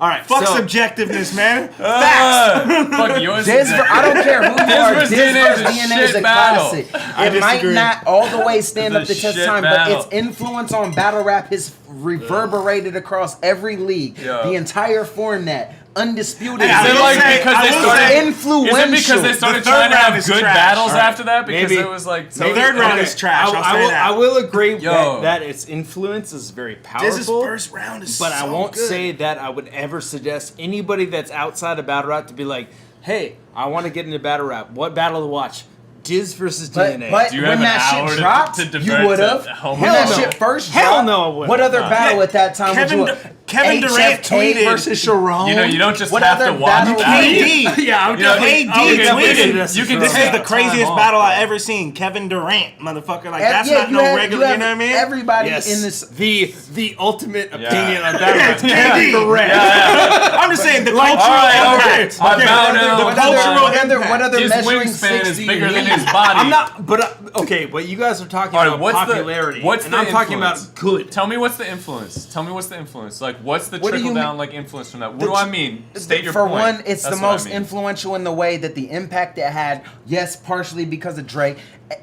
D: All right,
B: Fuck
D: so,
B: subjectiveness, man.
A: Fuck yours.
C: I don't care who you are.
A: versus
C: Diz
A: DNA is
C: versus
A: a
C: DNA is
A: shit
C: a
A: battle.
C: classic.
B: I
C: It might
B: disagree.
C: not all the way stand up
A: It's a
C: the test of
A: shit
C: time,
A: battle.
C: but its influence on battle rap has reverberated across every league,
A: Yeah.
C: the entire format, undisputed.
B: Hey, I
A: Is it
B: will
A: like
B: say-
A: because
B: I
A: they
B: will
A: started?
B: say-
C: influential.
A: Is it because they started
B: The third
A: trying to
B: round
A: have
B: is
A: good
B: trash.
A: battles
B: All right.
A: after that? Because
D: Maybe-
A: it was like
B: The third round is trash. I'll say that.
D: I will agree
A: Yo.
D: that its influence is very
B: This is
D: powerful.
B: first round is
D: But I
B: so
D: won't
B: good.
D: say that I would ever suggest anybody that's outside of battle rap to be like, hey, I want to get into battle rap. What battle to watch? Diz versus DNA.
C: But
A: Do you
C: when
A: have an
C: that
A: hour
C: shit
A: to-
C: dropped,
A: to
C: you
A: divert
C: would have.
A: to home
C: When that
A: run?
C: shit first
D: Hell
C: dropped,
D: no, I wouldn't.
C: what other
D: Nah.
C: battle
B: Yeah,
C: at that time
B: Kevin
C: would you
B: Kevin Durant
C: HFK
B: tweeted-
C: versus Sharon?
A: You know, you don't just
C: What
A: have
C: other
A: to watch
C: battle-
A: battles.
B: KD.
D: Yeah, I'm
A: You know,
B: KD
A: okay,
B: tweeted.
A: you can
B: This is
A: take
B: the
A: time
B: craziest
A: off.
B: battle I ever seen. Kevin Durant, motherfucker. Like that's
C: Yeah,
B: not no
C: had-
B: regular. You know what I mean?
C: Everybody
D: Yes.
C: in this.
D: The ultimate
A: Yeah.
D: opinion on that.
B: KD. I'm just saying the cultural
A: All right, okay.
B: impact.
A: I bow down.
B: The
C: What
B: cultural
C: other
B: impact.
A: His
C: measuring
A: wingspan
C: sticks
A: is
C: do you
A: bigger than
C: need?
A: his body.
D: I'm not, but okay, but you guys are talking
A: All right,
D: about
A: what's
D: popularity,
A: what's
D: and
A: the
D: I'm talking
A: influence?
D: about good.
A: Tell me what's the influence. Tell me what's the influence. Like, what's the
C: What do you
A: trickle down
C: mean?
A: like influence from that? What do I mean? State your
C: For
A: point.
C: one, it's
A: That's
C: the
A: what I
C: most
A: mean.
C: influential in the way that the impact it had. Yes, partially because of Drake,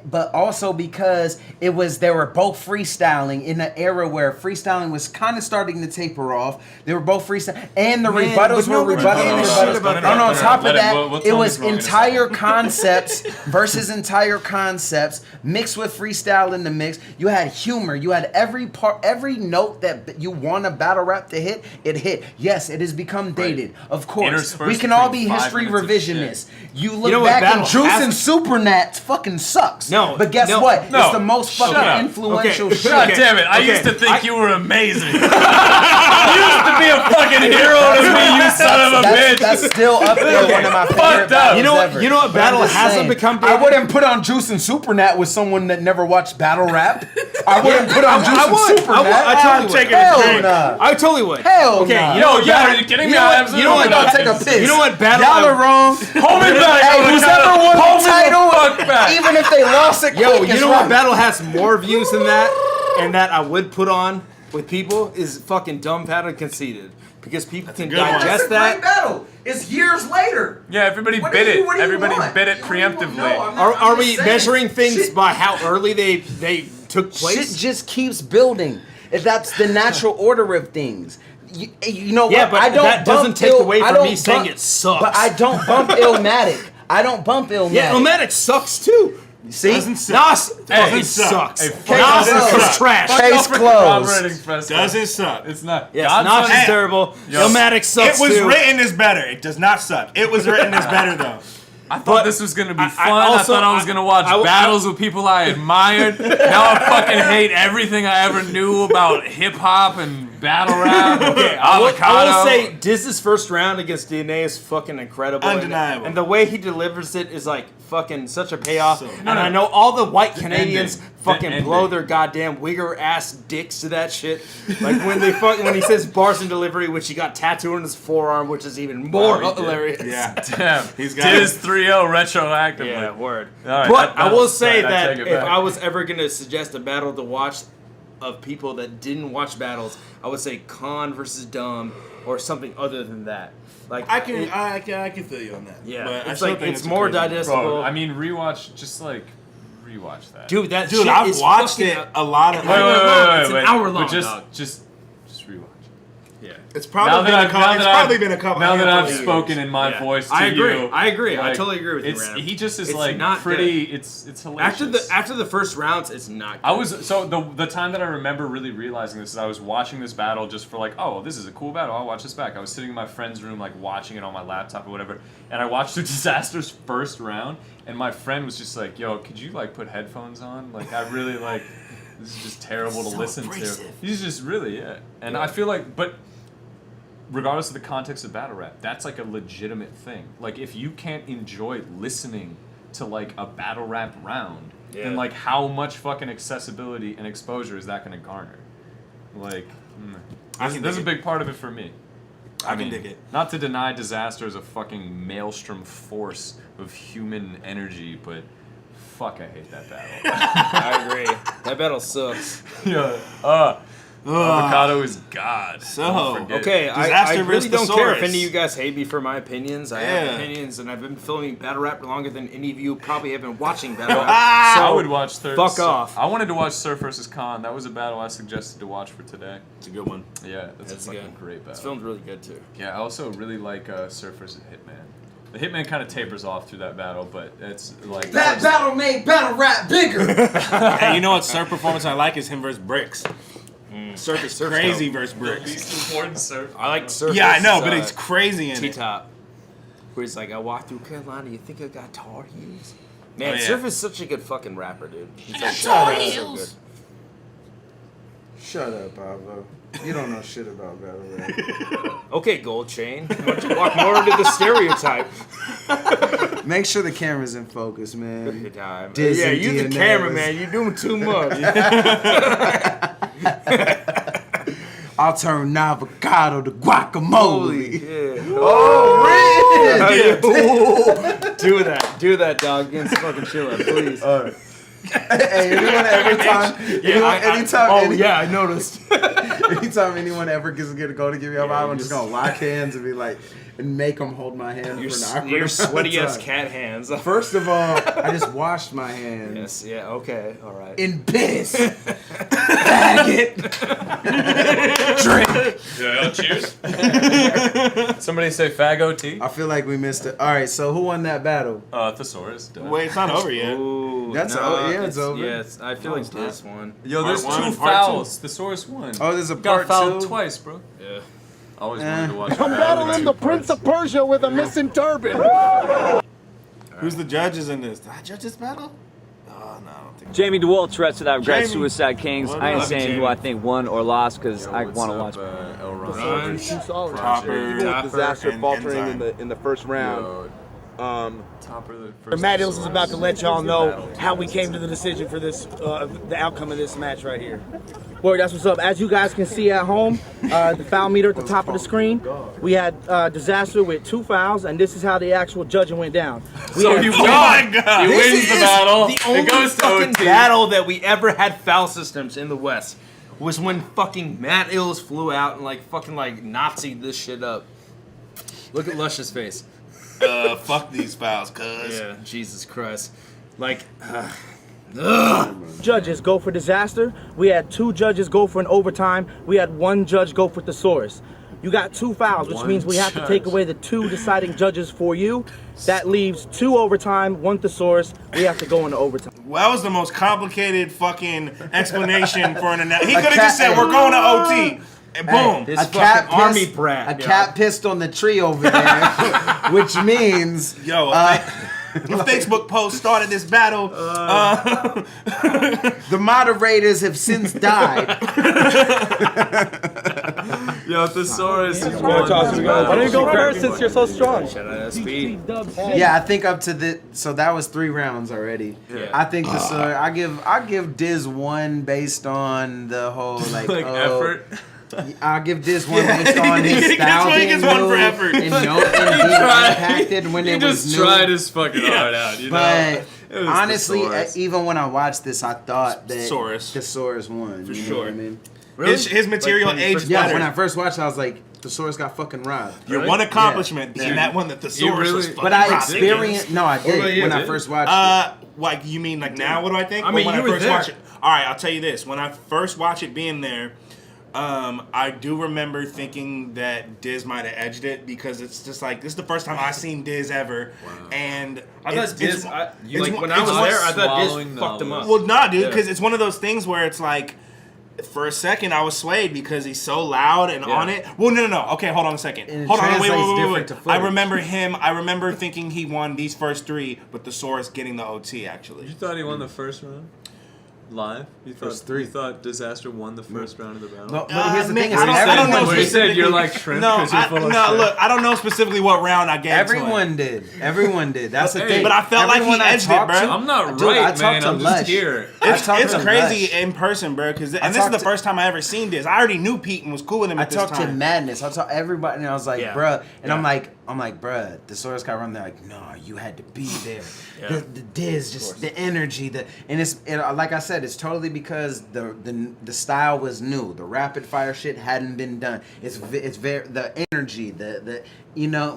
C: but also because they were both freestyling in an era where freestyling was kind of starting to taper off. They were both freestyling, and the
D: Man,
C: rebuttals
D: but
C: were
D: nobody
C: rebutting
D: gave a
C: rebuttals.
D: shit about
C: And
D: that.
C: on top of
A: Let it-
C: that,
A: we'll
C: it
A: tell
C: was
A: me wrong in a
C: entire
A: second.
C: concepts versus entire concepts mixed with freestyle in the mix. You had humor. You had every note that you want a battle rap to hit. It hit. Yes, it has become dated. Of course,
A: Interspersed
C: we can all be
A: between 5
C: history
A: minutes of
C: revisionists. You look
D: You know what
C: back and
D: battle
C: Juice
D: has-
C: and Supernats fucking sucks.
D: No,
C: but guess
D: no,
C: what?
A: no.
C: It's the most
A: Shut
C: fucking
A: up.
C: influential
D: Okay.
C: shit.
A: God
D: Okay.
A: damn it! I
D: Okay.
A: used to think you were amazing. You used to be a fucking hero to me, you son of a bitch.
C: That's still up there. One of my favorite
A: Fucked up.
C: battles
D: You know what-
C: ever.
D: you know what
C: But I'm
D: battle
C: just
D: hasn't
C: saying,
D: become
C: I
D: dated?
C: wouldn't put on Juice and Supernat with someone that never watched battle rap. I wouldn't put on Juice and
D: would.
C: Supernat.
D: I would. I totally would.
B: taking a
C: Hell
B: drink.
C: nah.
D: I totally would.
C: Hell
D: okay,
C: nah.
D: you know
A: Yo,
D: what
A: yeah,
D: battle-
A: are you kidding me?
D: You know
A: I
D: what?
A: absolutely
D: You know what?
C: Go take a piss.
D: You know what battle?
C: Y'all are wrong.
A: Hold me back.
C: Hey,
A: Avocado.
C: whoever won
A: Hold
C: the
A: me
C: title,
A: fuck back.
C: even if they lost it
D: Yo,
C: quick,
D: you
C: it's
D: know
C: right.
D: what battle has more views than that, and that I would put on with people is fucking dumbfounded conceited because people can
B: good one.
C: That's a
D: digest
C: great
D: that.
C: battle. It's years later.
A: Yeah, everybody
C: What
A: bit
C: do you-
A: it.
C: what do you
A: Everybody
C: want?
A: bit it
C: What do you want?
A: preemptively.
C: No, I'm not- I'm
D: Are we
C: just saying.
D: measuring things
C: Shit-
D: by how early they took place?
C: Shit just keeps building. That's the natural order of things. You know
D: Yeah,
C: what?
D: but
C: I don't
D: that doesn't
C: bump
D: take
C: Ill-
D: away
C: I
D: from
C: don't
D: me saying it sucks.
C: But I don't bump Illmatic. I don't bump Illmatic.
D: Yeah, Illmatic sucks too.
C: See?
B: Doesn't suck.
D: Nas
B: Doesn't
D: sucks.
B: suck.
A: Hey,
C: Case
D: Nas
C: closed.
D: is trash.
A: Fuck
C: Case
A: off for
C: closed.
A: corroborating for us.
B: Doesn't suck.
A: It's not.
D: Yes,
A: God
D: Nas
A: sucks.
D: is terrible.
A: Yo.
D: Illmatic sucks
B: It was
D: too.
B: written as better. It does not suck. It was written as better though.
A: I thought
D: But
A: this was gonna be
D: I
A: fun. I
D: also-
A: thought I was gonna watch
D: I-
A: battles with people I admired. Now I fucking hate everything I ever knew about hip hop and battle rap.
D: Okay,
A: Avocado.
D: I will say Diz's first round against DNA is fucking incredible.
B: Undeniable.
D: And the way he delivers it is like fucking such a payoff.
B: So-
D: and I know all the white Canadians
A: ending. The
D: fucking
A: ending.
D: blow their goddamn wigger ass dicks to that shit. Like when he says bars and delivery, which he got tattooed on his forearm, which is even more
A: Oh, he did.
D: hilarious.
B: Yeah.
A: Damn.
B: He's got
A: Diz 3-0 retroactively.
D: Yeah, word.
A: All right,
D: but
A: that-
D: I will
A: that's
D: say
A: right, I
D: that
A: take it
D: if
A: back.
D: I was ever gonna suggest a battle to watch, of people that didn't watch battles, I would say Khan versus Dumb or something other than that. Like
B: I can feel you on that.
D: Yeah,
B: but I
D: it's
B: still
D: like
B: think
D: it's more
B: crazy.
D: digestible.
A: Bro, I mean, rewatch that.
D: Dude, that
B: Dude,
D: shit
B: I've
D: is
B: watched
D: fucking
B: it a lot of.
A: Wait,
D: It's an hour long,
A: But
D: dog.
A: just rewatch.
D: Yeah.
B: It's probably been a couple.
A: Now that I've
B: handful of years.
A: spoken in my
D: Yeah.
A: voice to
D: I agree.
A: you,
D: I agree. I
A: like,
D: totally agree with you,
A: it's,
D: Random.
A: He just is
D: It's
A: like
D: not
A: pretty.
D: good.
A: It's hilarious.
D: After the first rounds, it's not good.
A: I was so the time that I remember really realizing this is I was watching this battle just for like, oh, this is a cool battle. I'll watch this back. I was sitting in my friend's room like watching it on my laptop or whatever, and I watched the Disaster's first round, and my friend was just like, yo, could you like put headphones on? Like I really like this is just terrible to listen to. He's just really and I feel like but. Regardless of the context of battle rap, that's like a legitimate thing. Like if you can't enjoy listening to like a battle rap round, then like how much fucking accessibility and exposure is that going to garner? Like, there's a big part of it for me.
B: I can dig it.
A: Not to deny Disaster is a fucking maelstrom force of human energy, but fuck, I hate that battle.
D: I agree. That battle sucks.
A: Yeah. Avocado is God.
B: So,
D: okay, I
B: Disaster
D: really
B: versus
D: don't care if
B: Thesaurus.
D: any of you guys hate me for my opinions. I have
B: Yeah.
D: opinions, and I've been filming battle rap longer than any of you probably have been watching battle rap.
A: I would watch
D: fuck off.
A: I wanted to watch Surf versus Khan. That was a battle I suggested to watch for today.
B: It's a good one.
A: Yeah, that's a fucking
D: good.
A: great battle.
D: It's filmed really good too.
A: Yeah, I also really like Surf versus Hitman. The Hitman kind of tapers off through that battle, but it's like
C: That battle made battle rap bigger.
B: Hey, you know what Surf performance I like is him versus Bricks. Surf is crazy versus Bricks.
A: least important Surf.
D: I like Surf.
B: Yeah, I know,
D: versus,
B: but it's crazy in it.
D: T-Top. Where he's like, I walked through Carolina, you think I got Tar Heels? Man,
B: Oh, yeah.
D: Surf is such a good fucking rapper, dude. He's like,
C: Tar
D: so good.
C: Shut up, Avo. You don't know shit about battle rap.
D: Okay, Gold Chain. Why don't you walk more into the stereotype?
C: Make sure the camera's in focus, man.
D: Good time.
C: Diz
D: Yeah,
C: and
D: you the
C: DNAs.
D: cameraman. You're doing too much.
C: I'll turn avocado to guacamole.
D: Yeah.
C: Oh,
D: Do that, dog. Against fucking chiller, please.
C: Hey, anyone
D: I noticed.
C: anytime anyone ever gets to go to give me a vibe, I'm just gonna lock hands and be like, and make them hold my hand for an awkward
D: Your
C: amount of
D: sweaty ass
C: time.
D: cat hands.
C: First of all, I just washed my hands
D: Yes, yeah, okay, alright.
C: in piss. Faggot. Drink.
A: Yeah, cheers. Somebody say Fago T.
C: I feel like we missed it. All right, so who won that battle?
A: Thesaurus. Duh.
B: Wait, it's not over yet.
D: Ooh,
C: That's it's over.
D: Yes, I feel like this one.
A: Yo, there's
B: Part one
A: two
B: and part
A: fouls. Thesaurus won.
C: Oh, there's a
A: Got
C: part
A: fouled
C: two?
A: twice, bro.
D: Yeah.
A: Always wanted to watch.
E: I'm battling the Prince of Persia with a missing turban.
B: Who's the judges in this? Did I judge this battle? Oh, no, I don't think
G: Jamie DeWalt arrested out of Grad
B: Jamie.
G: Suicide Kings.
B: What
G: I ain't
B: up,
G: saying
B: Jamie?
G: who I think won or lost because I want to watch.
A: El
B: Ron,
E: Solid.
B: Topper,
E: Disaster
B: and
E: faltering
B: Enzyme.
E: in the first round.
A: Topper the first.
E: Matt Hills is about to let y'all know how we came to the decision for this, the outcome of this match right here. Boy, that's what's up. As you guys can see at home, the foul meter at the top of the screen, we had Disaster with 2 fouls, and this is how the actual judging went down. We
A: So
E: had-
A: he wins.
B: God.
A: He
D: This
A: wins the
D: is
A: battle.
D: The only
A: It goes to
D: fucking
A: OT.
D: battle that we ever had foul systems in the West was when fucking Matt Ills flew out and like fucking like Nazi'd this shit up. Look at Lush's face.
B: Fuck these fouls, cuz.
D: Yeah, Jesus Christ. Like,
E: judges go for Disaster. We had 2 judges go for an overtime. We had 1 judge go for Thesaurus. You got 2 fouls, which
A: One
E: means we have to take
A: judge.
E: away the 2 deciding judges for you. That leaves 2 overtime, 1 Thesaurus. We have to go into overtime.
B: Well, that was the most complicated fucking explanation for an analogy. He
C: A
B: could have just
C: cat-
B: said, we're going to OT. And boom.
D: this fucking army brat.
C: A cat pissed on the tree over there, which means
B: Yo, a Facebook post started this battle.
C: the moderators have since died.
A: Yo, Thesaurus.
E: Why don't you go first since you're so strong?
D: Shout out SP.
C: Yeah, I think up to the so that was 3 rounds already.
D: Yeah.
C: I think I give Diz 1 based on the whole like
A: effort.
C: I'll give Diz 1 based on his style
B: He
C: being
B: gets 1 for
C: new
B: effort.
C: and being impacted when
A: He
C: it was
A: just
C: new.
A: tried his fucking heart out, you know.
C: But
A: was
C: honestly,
A: Thesaurus.
C: even when I watched this, I thought that
B: Thesaurus.
C: Thesaurus won.
B: For
C: you know
B: sure.
C: what I mean?
B: His material
D: Like, when you
B: aged
D: first-
C: Yeah,
B: better.
C: when I first watched it, I was like, Thesaurus got fucking robbed.
B: Your one accomplishment being that one that Thesaurus was
A: really-
B: fucking
C: But I
B: robbed.
C: experienced. No, I
D: about
C: did
D: you?
C: when I
A: Did?
C: first watched it.
B: Like you mean like now? What do I think?
D: I
B: Or
D: mean,
B: when
D: you
B: I
D: were
B: first
D: there.
B: watched it. All right, I'll tell you this. When I first watched it being there, I do remember thinking that Diz might have edged it because it's just like this is the first time I've seen Diz ever, and
D: I
B: it's-
D: thought Diz.
B: it's-
D: Like
B: it's-
D: when I was
B: it's-
D: there, I thought Diz
A: swallowing
D: fucked him up.
B: Well, nah, dude,
D: Yeah.
B: because it's one of those things where it's like, for a second, I was swayed because he's so loud and on it. Well, no. Okay, hold on a second.
C: And it
B: Hold on, wait.
C: translates different to
B: I
C: footage.
B: remember him. I remember thinking he won these first three, but Thesaurus getting the OT actually.
A: You thought he won the first round? Live? You thought
C: First three.
A: You thought Disaster won the first round of the battle?
C: No, but here's the
B: man,
C: thing: is
B: I don't know
C: everyone
A: Where you
C: did.
A: said you're like shrimp
B: No,
A: because you're full of
B: no.
A: shit.
B: Look, I don't know specifically what round I gave to
C: Everyone
B: him.
C: did. Everyone did. That's the
A: Hey,
C: thing.
B: but I felt like he
C: Everyone I
B: edged it,
C: talked
B: bro.
C: to-
A: I'm not
C: Dude, I
A: right,
C: talked
A: man.
C: to
A: I'm
C: Lush.
A: just here.
B: It's
C: talked to
B: crazy
C: Lush.
B: in person, bro. Because and this is
C: talked
B: the
C: to-
B: first time I ever seen this. I already knew Pete and was cool with him
C: I
B: at this
C: talked to
B: time.
C: Madness. I talked everybody, and I was like,
B: Yeah.
C: bruh. And
B: Yeah.
C: I'm like, bruh, the Source got run. They're like, no, you had to be there.
B: Yeah.
C: The Diz, just the energy, like I said, it's totally because the style was new. The rapid fire shit hadn't been done. It's very the energy, the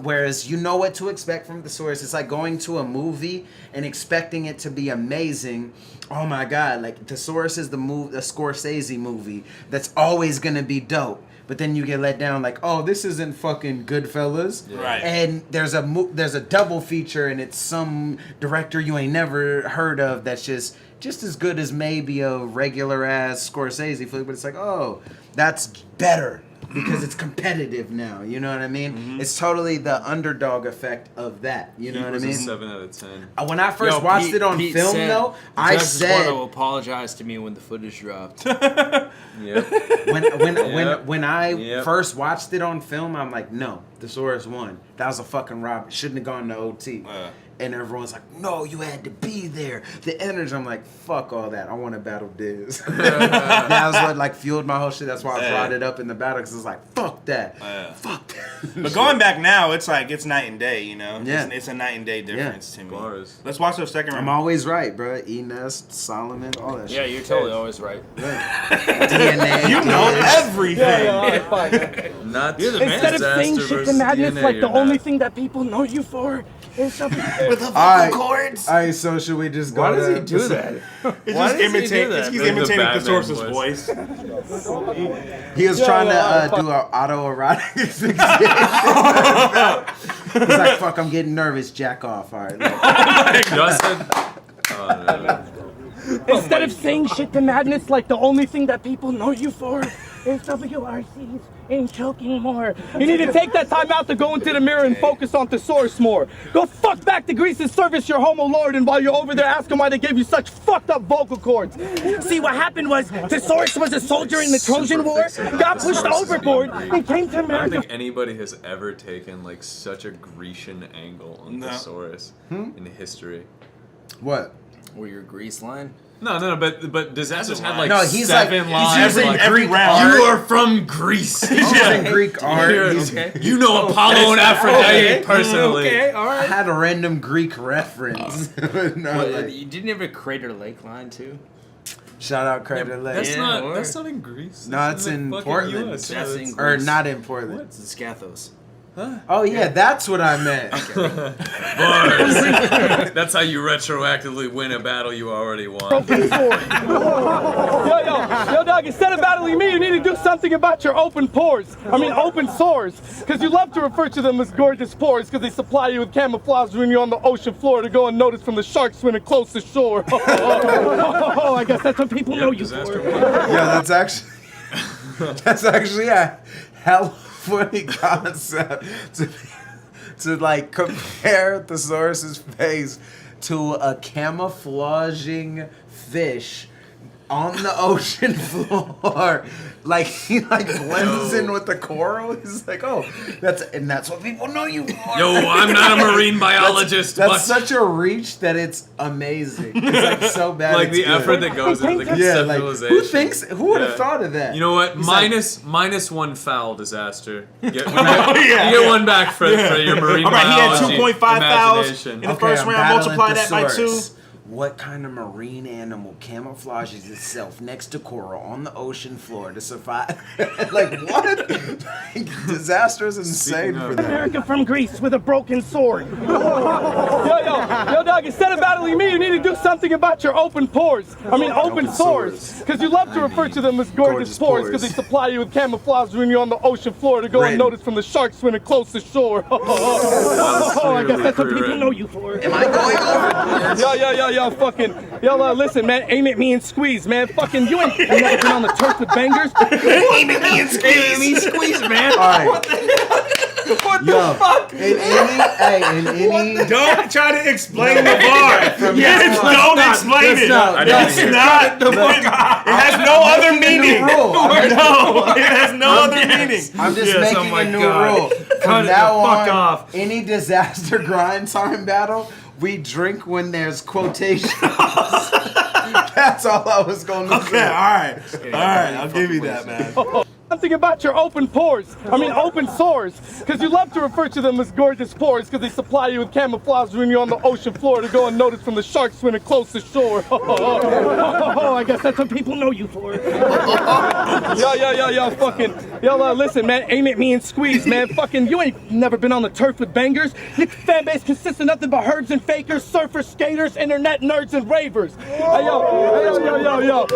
C: whereas you know what to expect from the Source. It's like going to a movie and expecting it to be amazing. Oh my god, like the Source is the Scorsese movie that's always gonna be dope. But then you get let down like, oh, this isn't fucking Goodfellas.
B: Right.
C: And there's a double feature and it's some director you ain't never heard of that's just as good as maybe a regular ass Scorsese flick, but it's like, oh, that's better because it's competitive now. You know what I mean?
B: Mm-hmm.
C: It's totally the underdog effect of that. You know
A: He
C: what I
A: was a
C: mean?
A: 7 out of 10.
C: When I first watched it on film, though, I said
D: will apologize to me when the footage dropped.
A: Yep.
C: when I
A: Yep.
C: first watched it on film, I'm like, no, the Source won. That was a fucking rob. Shouldn't have gone to OT. And everyone's like, no, you had to be there. The energy, I'm like, fuck all that. I want to battle Diz. That was what like fueled my whole shit. That's why I brought it up in the battle because it's like, fuck that. Fuck that.
B: But going back now, it's like it's night and day. You know,
C: Yeah.
B: it's a night and day difference to me.
A: Bars.
B: Let's watch the second
C: I'm
B: round.
C: always right, bro. Enes, Solomon, all that
D: Yeah,
C: shit.
D: you're totally always right.
C: DNA.
B: You know
C: Diz.
B: everything.
E: Alright, fine.
A: Not
D: You're the man.
E: Instead of saying
A: Disaster
E: shit to
A: versus
E: madness
A: DNA,
E: like the
A: you're
E: only
A: not.
E: thing that people know you for is something.
B: With the vocal
C: Alright.
B: cords.
C: All right, so should we just go
D: Why
C: to
D: does he do
C: to-
D: that?
B: It's
D: Why
B: just
D: does he do
B: imitate.
D: that?
B: He's
A: That's the
B: imitating the
A: Batman
B: source's
A: voice.
B: voice.
C: He was trying to do an autoerotic asphyxiation. He's like, fuck, I'm getting nervous. Jack off. All right. Like,
A: Y'all said. Oh, no.
E: Instead of saying shit to madness like the only thing that people know you for is WRCs ain't choking more. You need to take that time out to go into the mirror and focus on the source more. Go fuck back to Greece and service your homo lord, and while you're over there, ask him why they gave you such fucked up vocal cords. See, what happened was the source was a soldier in the Trojan War, got pushed overboard, and came to
A: I don't
E: America.
A: think anybody has ever taken like such a Grecian angle on
B: No.
A: Thesaurus in history.
C: what?
D: Or your grease line?
A: No, but Disasters had like
C: No, he's like-
A: 7
C: he's
A: lines.
C: using
A: like,
C: every
A: you are from Greece.
C: He's using Greek art. He's-
A: You know Apollo and Aphrodite personally.
D: Okay, all
C: I
D: right.
C: had a random Greek reference. No,
D: What,
C: like,
D: you didn't have a Crater Lake line too?
C: shout out Crater Lake.
A: That's
D: Yeah, or-
A: that's not in Greece.
C: No,
A: That's
C: it's
A: like
C: in
A: fucking
C: Portland.
A: US. Yeah,
D: That's
A: that's-
D: in
C: Or
D: Greece.
C: not in Portland.
D: It's in Scathos.
C: Oh yeah, that's what I meant.
A: Bars. That's how you retroactively win a battle you already won.
E: Yo, dog, instead of battling me, you need to do something about your open pores. I mean, open sores. Because you love to refer to them as gorgeous pores because they supply you with camouflage when you're on the ocean floor to go unnoticed from the sharks swimming close to shore. Oh, I guess that's what people know you
A: Disaster
E: for.
A: won.
C: Yeah, that's actually a hell funny concept to like compare Thesaurus's face to a camouflaging fish on the ocean floor. Like he like blends in with the coral. He's like, oh, that's what people know you for.
A: Yo, I'm not a marine biologist,
C: That's
A: but
C: such a reach that it's amazing. It's like so bad.
A: like
C: it's
A: the
C: good.
A: effort that goes into the
C: Yeah, like
A: conceptualization.
C: who would have
A: Yeah.
C: thought of that?
A: You know what?
C: He's like-
A: minus one foul disaster. You get,
B: yeah,
A: you get one back for your marine
B: All right, he had
A: biology
B: 2.5 fouls
A: imagination.
B: in the first
C: I'm
B: round.
C: battling
B: Multiply that by 2.
C: Thesaurus. What kind of marine animal camouflages itself next to coral on the ocean floor to survive? Like, what? Disaster is insane for that.
E: America from Greece with a broken sword. Yo, dog, instead of battling me, you need to do something about your open pores. I mean, open sores. Because you love to refer to them as gorgeous pores because they supply you with camouflage when you're on the ocean floor to go unnoticed from the sharks swimming close to shore. I guess that's what people know you for.
C: Am I going over?
E: Yo, listen, man, aim at me and squeeze, man. Fucking, you ain't never been on the turf with bangers.
D: Aim at me and squeeze, man.
C: All right.
D: What the fuck?
C: In any,
B: Don't try to explain the bar. Yes, don't explain it. It's not. It has no other meaning. No, it has no other meaning.
C: I'm just making a new rule. From now on, any disaster grind time battle, we drink when there's quotations. That's all I was going to say.
B: All right, I'll give you that, man.
E: Something about your open pores. I mean, open sores. Because you love to refer to them as gorgeous pores because they supply you with camouflage when you're on the ocean floor to go unnoticed from the sharks swimming close to shore. I guess that's what people know you for. Listen, man, aim at me and squeeze, man. Fucking, you ain't never been on the turf with bangers. Your fan base consists of nothing but herbs and fakers, surfers, skaters, internet nerds, and ravers. Yo.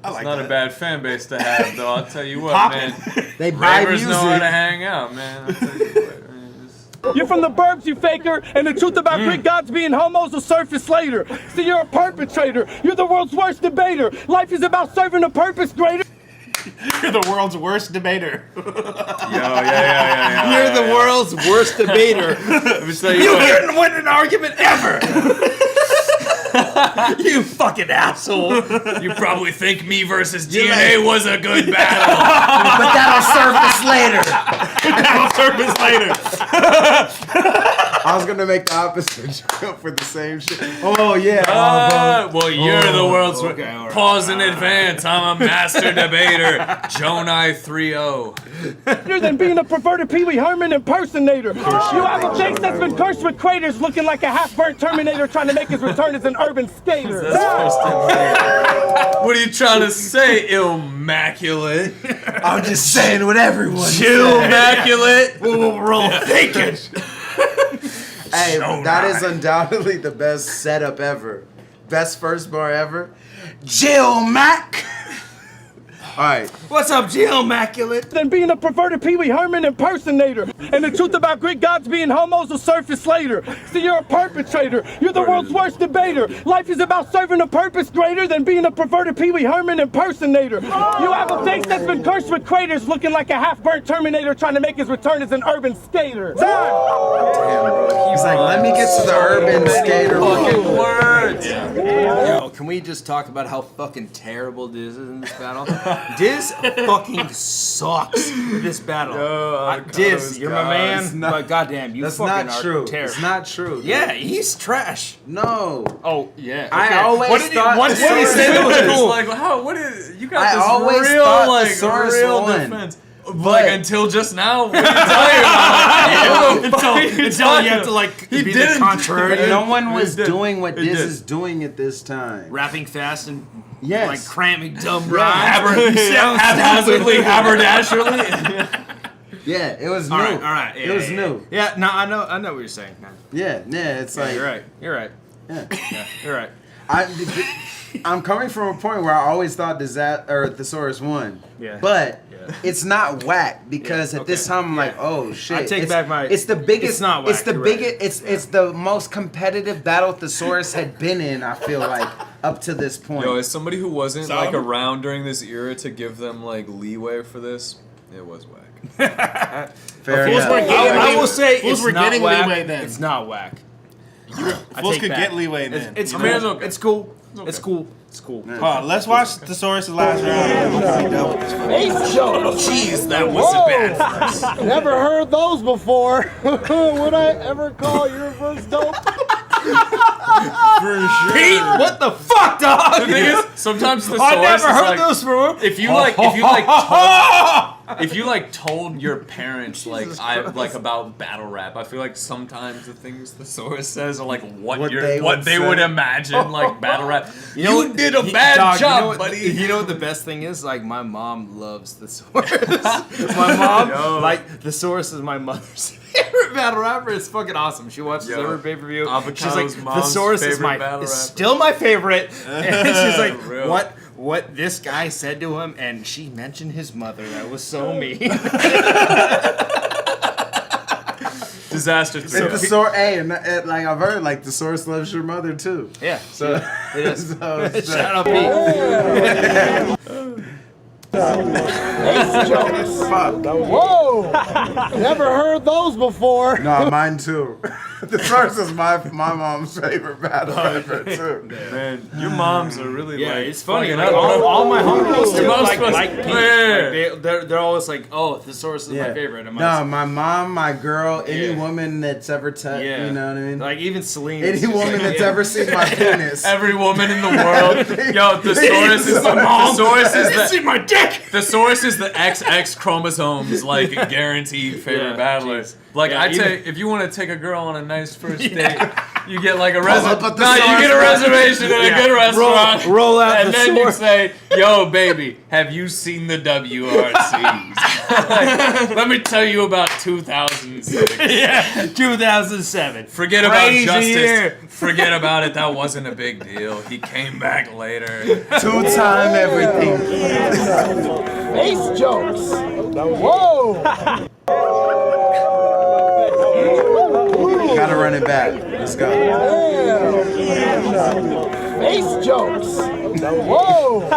A: It's not a bad fan base to have, though. I'll tell you what, man.
C: They buy
A: Ravers
C: music.
A: know how to hang out, man. I'll tell you what, man.
E: You're from the burbs, you faker, and the truth about Greek gods being homos will surface later. See, you're a perpetrator. You're the world's worst debater. Life is about serving a purpose greater.
B: You're the world's worst debater.
A: Yeah.
D: You're the world's worst debater. You didn't win an argument ever. You fucking asshole.
A: You probably think me versus DNA was a good battle.
C: But that'll surface later. I was going to make the opposite joke for the same shit. Oh, yeah.
A: Well, you're the world's... Pause in advance. I'm a master debater. Jonai 3-0.
E: Better than being a perverted Pee Wee Herman impersonator. You have a face that's been cursed with craters, looking like a half-burnt Terminator trying to make his return as an urban skater.
A: What are you trying to say, Illmaculate?
C: I'm just saying what everyone
A: Illmaculate?
D: We'll roll bacon.
C: Hey, that is undoubtedly the best setup ever. Best first bar ever. Jill Mac. All right.
D: What's up, Jill Immaculate?
E: Than being a perverted Pee Wee Herman impersonator. And the truth about Greek gods being homos will surface later. See, you're a perpetrator. You're the world's worst debater. Life is about serving a purpose greater than being a perverted Pee Wee Herman impersonator. You have a face that's been cursed with craters, looking like a half-burnt Terminator trying to make his return as an urban skater.
C: Damn, bro. He's like, let me get to the urban skater.
A: Fucking words.
D: Yo, can we just talk about how fucking terrible Diz is in this battle? Diz fucking sucks in this battle. Diz, you're my man, but goddamn, you
C: That's
D: fucking
C: not
D: are
C: true.
D: terrible.
C: It's not true.
D: Yeah, he's trash.
C: No.
D: Oh, yeah.
C: I always thought
D: what did he say that was cool?
A: Like, how? What is? You got
C: I
A: this
C: always
A: real,
C: thought
A: like,
C: Thesaurus
A: real
C: won.
A: defense. Like until just now, what are you talking about?
D: Until you have to like be the contrary.
C: But no one was
A: did.
C: doing what
A: He
C: Diz
A: did.
C: is doing at this time.
D: Rapping fast and
C: Yes.
D: like cramming dumb rhymes.
A: Haphazardly, haberdasherly.
C: Yeah, it was new.
D: All right.
C: It was new.
D: Yeah, no, I know what you're saying.
C: Yeah, it's like
D: You're right.
C: Yeah.
D: Yeah, you're right.
C: I'm coming from a point where I always thought Thesaurus won.
D: Yeah.
C: But it's not whack because at this time I'm like, oh shit.
D: I take back my.
C: It's the biggest.
D: It's not whack.
C: It's the
D: you're
C: biggest.
D: right.
C: It's the most competitive battle Thesaurus had been in. I feel like up to this point.
A: Yo, as somebody who wasn't
B: So-
A: like around during this era to give them like leeway for this, it was whack.
C: Fair
B: Fools
C: enough.
B: were getting
D: I will say
B: Fools
D: it's
B: were
D: not
B: getting
D: whack.
B: leeway then.
D: It's not whack.
B: Fools
D: take
B: could
D: back.
B: get leeway then.
D: It's
A: I
D: cool.
A: mean, it's okay.
D: It's cool. It's cool. It's cool.
B: Let's watch Thesaurus' last round.
A: Jeez, that was a bad first.
E: Never heard those before. Would I ever call your verse dope?
D: Pete, what the fuck, dog?
A: The thing is, sometimes the
D: I
A: source
D: never
A: is
D: heard
A: like,
D: those before.
A: if you like talk, if you like told your parents like about battle rap, I feel like sometimes the things the Saurus says are like what they would imagine like battle rap. You did a bad job, buddy.
D: You know what the best thing is? Like my mom loves the Saurus. My mom, like the Saurus is my mother's favorite battle rapper. It's fucking awesome. She watches every pay-per-view. She's like, the Saurus is still my favorite. And she's like, what this guy said to him, and she mentioned his mother. That was so mean.
A: Disaster 3.
C: And like I've heard, like the Saurus loves your mother too.
D: Yeah.
C: So
D: it is.
C: Shout
D: out, Pete.
E: Whoa! Never heard those before.
C: No, mine too. The Saurus is my mom's favorite battle rapper too.
A: Man, your moms are really like.
D: It's funny.
A: fucking
D: Like,
A: up.
D: all my homies
A: Your mom's
D: like Pete.
A: Yeah.
D: Like, they're always like, oh, the Saurus is my favorite. And
C: No, my mom, my girl, any woman that's ever touched, you know what I mean?
D: Like even Celine.
C: Any woman that's ever seen my penis.
A: Every woman in the world. Yo, the Saurus is the mom. The Saurus is the.
D: See my dick.
A: The Saurus is the XX chromosomes, like guaranteed favorite battler. Like I take, if you want to take a girl on a nice first date, you get like a reservation. No, you get a reservation at a good restaurant.
D: Roll out
A: and
D: the
A: then
D: Saurus.
A: you say, "Yo, baby, have you seen the WRCs? Like, let me tell you about 2006.
D: Yeah, 2007.
A: Forget about
D: Crazy
A: Justice.
D: year.
A: Forget about it. That wasn't a big deal. He came back later.
C: Two-time everything.
E: Ace jokes. Whoa!
C: Gotta run it back. Let's go.
E: Ace jokes. Whoa!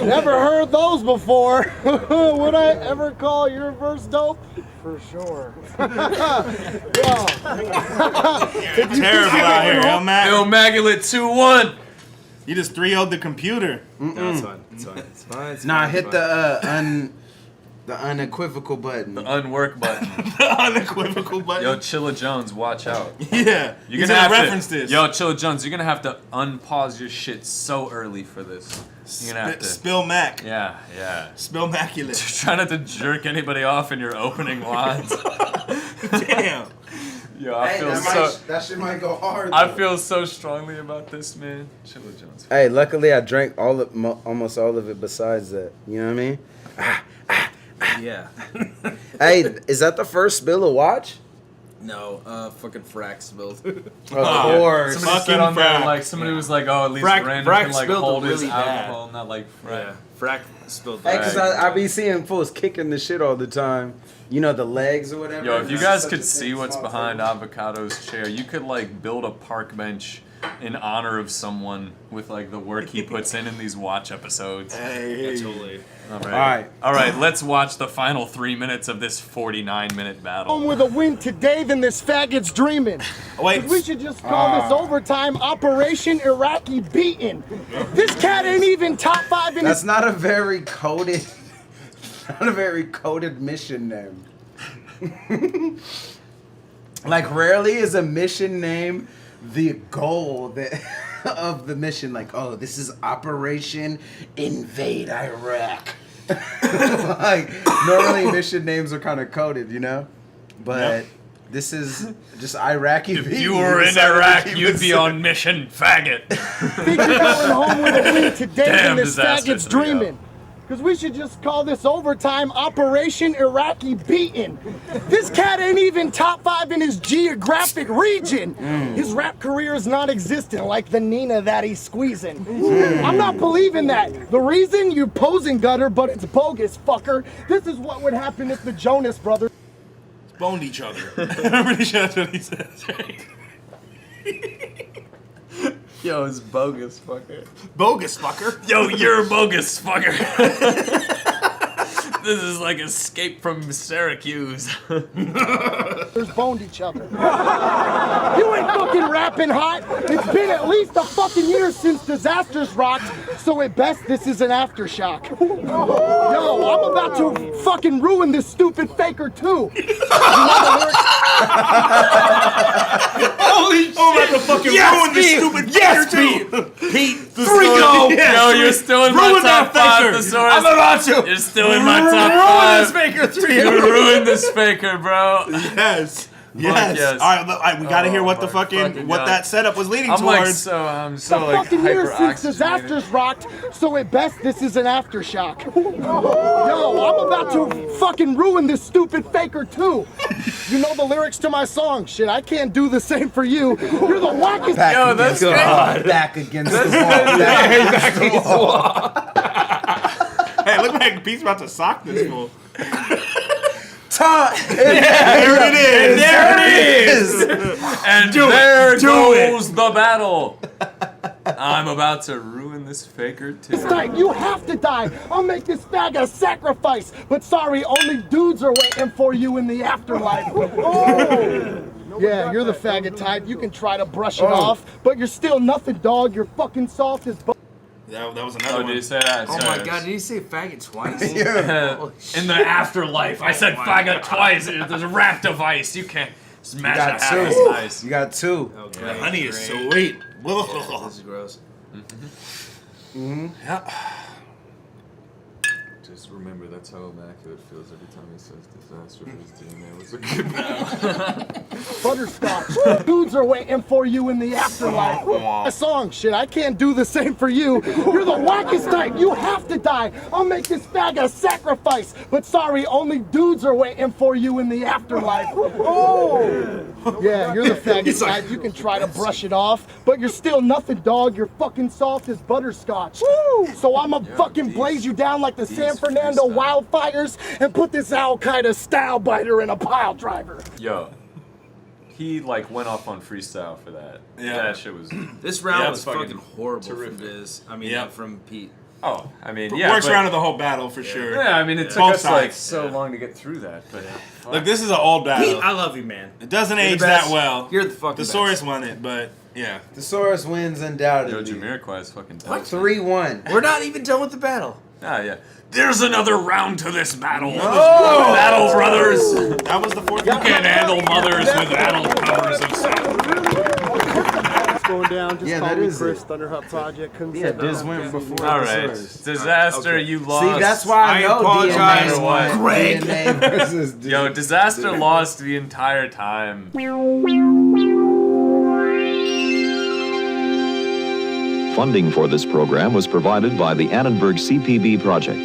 E: Never heard those before. Would I ever call your verse dope? For sure.
B: Terrible out here, Illmac.
A: Immaculate 2-1.
B: You just 3-0'd the computer.
D: No, it's fine. It's fine. It's fine. It's
C: Nah,
D: fine.
C: hit the unequivocal button.
A: The unwork button.
B: The unequivocal button.
A: Yo, Chilla Jones, watch out.
B: Yeah.
A: You're gonna have
B: reference
A: to,
B: this.
A: Yo, Chilla Jones, you're gonna have to unpause your shit so early for this. You're gonna have to.
B: Spill Mac.
A: Yeah, yeah.
B: Spill Maculate.
A: Try not to jerk anybody off in your opening lines.
B: Damn.
A: Yo, I feel so.
C: That shit might go hard.
A: I feel so strongly about this, man. Chilla Jones.
C: Hey, luckily I drank almost all of it besides that. You know what I mean?
D: Yeah.
C: Hey, is that the first spill of watch?
D: No, fucking Frack spilled.
C: Of course.
A: Somebody said on there, like, somebody was like, oh, at least Brandon can, like,
D: spilled
A: hold his
D: really bad.
A: alcohol, not like Frack.
D: Yeah, Frack spilled.
C: Hey, because I be seeing fools kicking the shit all the time. You know, the legs or whatever.
A: Yo, if you
C: It's
A: guys
C: such
A: could
C: a
A: see
C: big
A: what's
C: small
A: behind
C: table.
A: Avocado's chair, you could, like, build a park bench in honor of someone with, like, the work he puts in these watch episodes.
B: Hey.
D: Totally.
A: All right, let's watch the final 3 minutes of this 49-minute battle.
E: With a win today, then this faggot's dreaming.
B: Wait.
E: We should just call this overtime Operation Iraqi Beaten. This cat ain't even top 5 in
C: That's
E: his...
C: not a very coded, mission name. Like, rarely is a mission name the goal of the mission. Like, oh, this is Operation Invade Iraq. Like, normally mission names are kind of coded, you know? But this is just Iraqi.
A: If you were in Iraq, you'd be on mission, faggot.
E: Think you're going home with a win today,
A: Damn,
E: then this
A: Disaster
E: faggot's
A: 3-0.
E: dreaming. Because we should just call this overtime Operation Iraqi Beaten. This cat ain't even top 5 in his geographic region. His rap career is non-existent like the Nina that he's squeezing. I'm not believing that. The reason you posing gutter, but it's bogus, fucker. This is what would happen if the Jonas brothers
B: Boned each other. I'm pretty sure that's what he says, right?
A: Yo, it's bogus, fucker.
B: Bogus fucker.
A: Yo, you're a bogus, fucker. This is like Escape from Syracuse.
E: boned each other. You ain't fucking rapping hot. It's been at least a fucking year since Disasters rocked, so at best this is an aftershock. Yo, I'm about to fucking ruin this stupid faker too.
B: Holy shit! I'm about to fucking ruin this stupid faker too.
D: Pete,
A: 3-0. Yo, You're still in my
B: Ruin
A: top
B: that
A: 5,
B: faker.
A: Thesaurus.
B: I'm about to.
A: You're still in my top
B: Ruin
A: 5.
B: this faker 3.
A: You ruined this faker, bro.
B: Yes.
A: yes.
B: All right, we gotta hear what the
A: my fucking
B: what
A: God.
B: that setup was leading
A: I'm
B: towards.
A: I'm
E: The
A: so like
E: fucking year
A: hyper
E: since Disasters rocked, so at best this is an aftershock. Yo, I'm about to fucking ruin this stupid faker too. You know the lyrics to my song. Shit, I can't do the same for you. You're the wackest.
C: Back
A: Yo,
C: against
A: that's
C: the
A: great.
C: wall. Back against the wall. Back against the wall.
B: Hey, look like Pete's about to sock this fool.
C: Time.
B: There it is.
A: There it is. And there goes the battle. I'm about to ruin this faker too.
E: You have to die. I'll make this fag a sacrifice. But sorry, only dudes are waiting for you in the afterlife. Oh. Yeah, you're the faggot type. You can try to brush it off, but you're still nothing, dog. You're fucking soft as
B: That was
A: Oh,
B: another
A: did
B: one.
A: you say that?
D: Oh
A: Sorry.
D: my god, did he say faggot twice?
A: In the afterlife, I said faggot twice. There's a rap device. You can't smash
C: You
A: a
C: got
A: half
C: two.
A: as nice.
C: You got 2.
D: Okay,
B: The honey is
D: great.
B: sweet.
D: Yeah, this is gross.
B: Yeah.
A: Just remember, that's how immaculate feels every time he says disaster for his DNA was a good battle.
E: butterscotch. Dudes are waiting for you in the afterlife. A song, shit, I can't do the same for you. You're the wackest type. You have to die. I'll make this fag a sacrifice. But sorry, only dudes are waiting for you in the afterlife. Oh! Yeah, you're the faggot type. You can try to brush it off, but you're still nothing, dog. You're fucking soft as butterscotch. So I'ma fucking blaze you down like the San Fernando wildfires and put this Al-Qaeda style biter in a pile driver.
A: Yo, he like went off on freestyle for that.
B: Yeah.
A: That shit was.
D: This round
A: Yeah,
D: was
A: it's fucking
D: fucking horrible
A: terrific.
D: from Diz. I mean,
B: Yeah.
D: from Pete.
A: Oh, I mean, yeah.
B: Worst
A: but-
B: round of the whole battle for sure.
A: Yeah, I mean, it took
B: Both
A: us like
B: sides.
A: so long to get through that, but
B: Look, this is an old
D: Pete,
B: battle.
D: I love you, man.
B: It doesn't
D: You're the
B: age that
D: best.
B: well.
D: You're the fucking
B: Thesaurus
D: best.
B: won it, but yeah.
C: Thesaurus wins
A: Yo,
C: undoubtedly.
A: Jamiroquai is fucking dope.
D: What?
C: 3-1.
D: We're not even done with the battle.
A: Ah, yeah. There's another round to this battle. Oh! Battle brothers.
B: That was the fourth
A: You
B: one.
A: can't handle mothers with adult covers of sound.
E: Going down, just
C: Yeah,
E: call
C: that
E: me
C: is
E: Chris,
C: it.
E: Thunderhut Project. Couldn't
C: Yeah,
E: say
C: Diz
E: better.
C: went before
A: All right,
C: Thesaurus.
A: Disaster, you lost.
C: See, that's why I know
D: apologize,
C: DNA won.
D: Greg.
C: DNA versus Diz.
A: Yo, Disaster lost the entire time.
H: Funding for this program was provided by the Annenberg CPB Project.